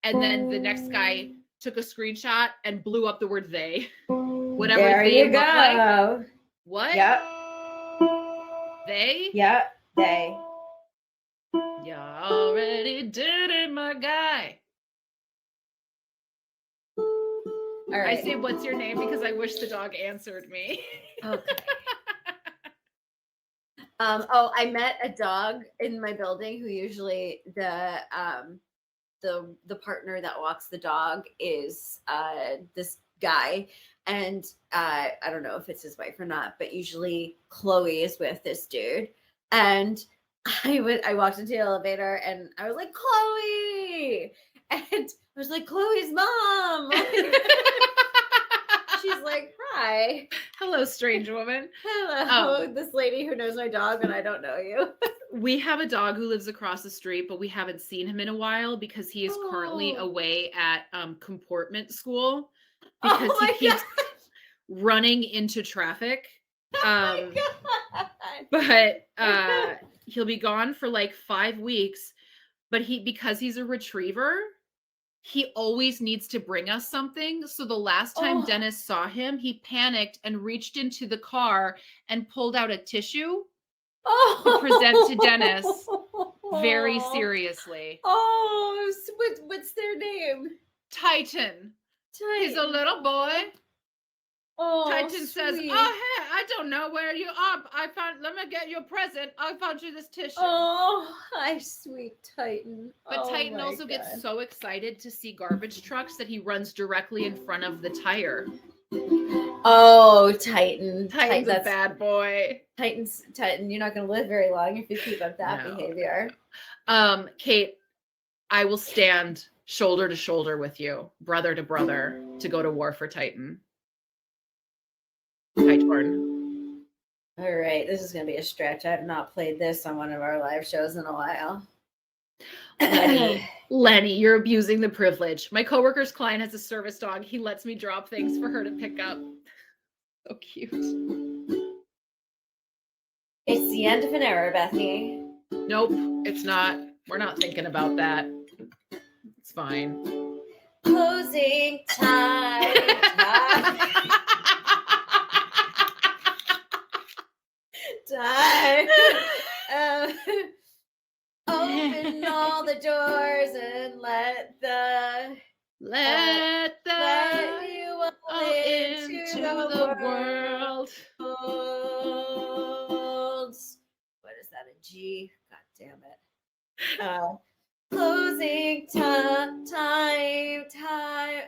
Speaker 2: And then the next guy took a screenshot and blew up the word they. Whatever
Speaker 3: there
Speaker 2: they
Speaker 3: you
Speaker 2: look
Speaker 3: go.
Speaker 2: like. What?
Speaker 3: Yep.
Speaker 2: They?
Speaker 3: Yep. They.
Speaker 2: You already did it, my guy.
Speaker 3: All right.
Speaker 2: I say, what's your name? Because I wish the dog answered me.
Speaker 3: Okay. I met a dog in my building who usually the partner that walks the dog is this guy, and I don't know if it's his wife or not, but usually Chloe is with this dude. And I walked into the elevator and I was like, Chloe, and I was like, Chloe's mom. She's like, hi.
Speaker 2: Hello, strange woman.
Speaker 3: Hello, this lady who knows my dog and I don't know you.
Speaker 2: We have a dog who lives across the street, but we haven't seen him in a while because he is currently away at comportment school because he keeps running into traffic. But he'll be gone for like 5 weeks, but because he's a retriever, he always needs to bring us something. So the last time Dennis saw him, he panicked and reached into the car and pulled out a tissue to present to Dennis very seriously.
Speaker 3: Oh, what's their name?
Speaker 2: Titan. He's a little boy.
Speaker 3: Oh,
Speaker 2: Titan says,
Speaker 3: sweet.
Speaker 2: oh, hey, I don't know where you are. Let me get you a present. I found you this tissue.
Speaker 3: Oh, hi, sweet Titan.
Speaker 2: But Titan also gets so excited to see garbage trucks that he runs directly in front of the tire.
Speaker 3: Oh, Titan.
Speaker 2: Titan's a bad boy.
Speaker 3: Titan, you're not going to live very long if you keep up that behavior.
Speaker 2: Kate, I will stand shoulder to shoulder with you, brother to brother, to go to war for Titan. Titan.
Speaker 3: All right, this is going to be a stretch. I have not played this on one of our live shows in a while.
Speaker 2: Lenny, you're abusing the privilege. My coworker's client has a service dog. He lets me drop things for her to pick up. So cute.
Speaker 3: It's the end of an era, Bethany.
Speaker 2: Nope, it's not. We're not thinking about that. It's fine.
Speaker 3: Closing time. Time. Open all the doors and let you all into the world. What is that? A G? God damn it. Closing time.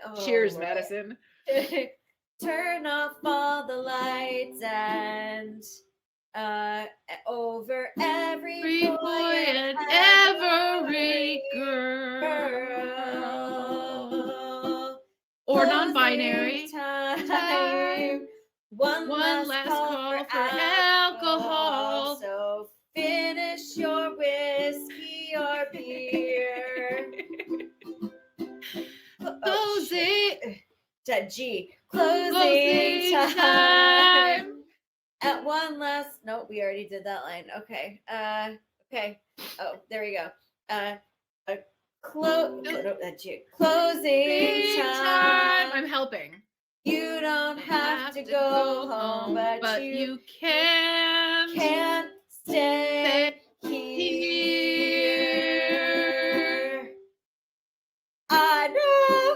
Speaker 3: Oh,
Speaker 2: Cheers,
Speaker 3: Lord.
Speaker 2: Madison.
Speaker 3: Turn off all the lights and over every boy and every girl.
Speaker 2: Or non-binary.
Speaker 3: Time. One last call for alcohol. So finish your whiskey or beer. Closing. G. Closing time. At one last. No, we already did that line. Okay. Okay. Oh, there we go. Closing time.
Speaker 2: I'm helping.
Speaker 3: You don't have to go home, but you can't stay here. I know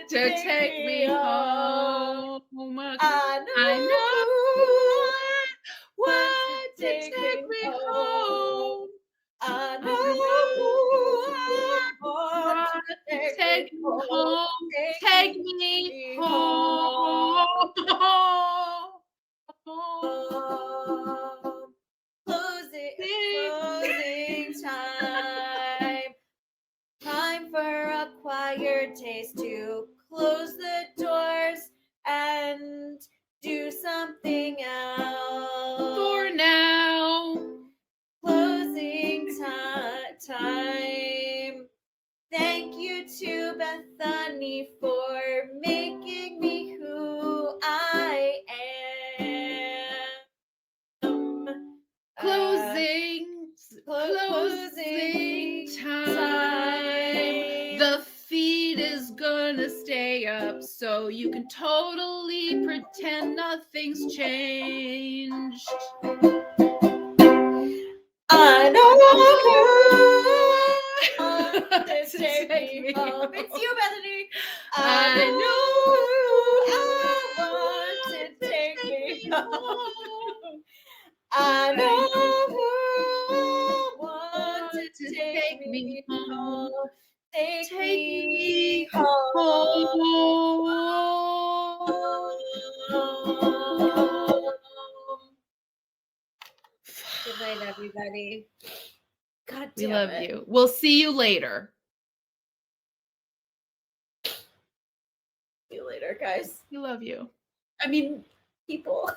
Speaker 2: to take me home.
Speaker 3: I know what to take me home. I know what to take me home.
Speaker 2: Take me home.
Speaker 3: something out.
Speaker 2: For now.
Speaker 3: Closing time. Thank you to Bethany for making me who I am.
Speaker 2: Closing time. The feed is gonna stay up, so you can totally pretend nothing's changed.
Speaker 3: I know who wants to take me home. It's you, Bethany. I know who wants to take me home. I know who wants to take me home. Take me home. Good night, everybody. God damn
Speaker 2: We love
Speaker 3: it.
Speaker 2: you. We'll see you later.
Speaker 3: See you later, guys.
Speaker 2: We love you.
Speaker 3: I mean, people.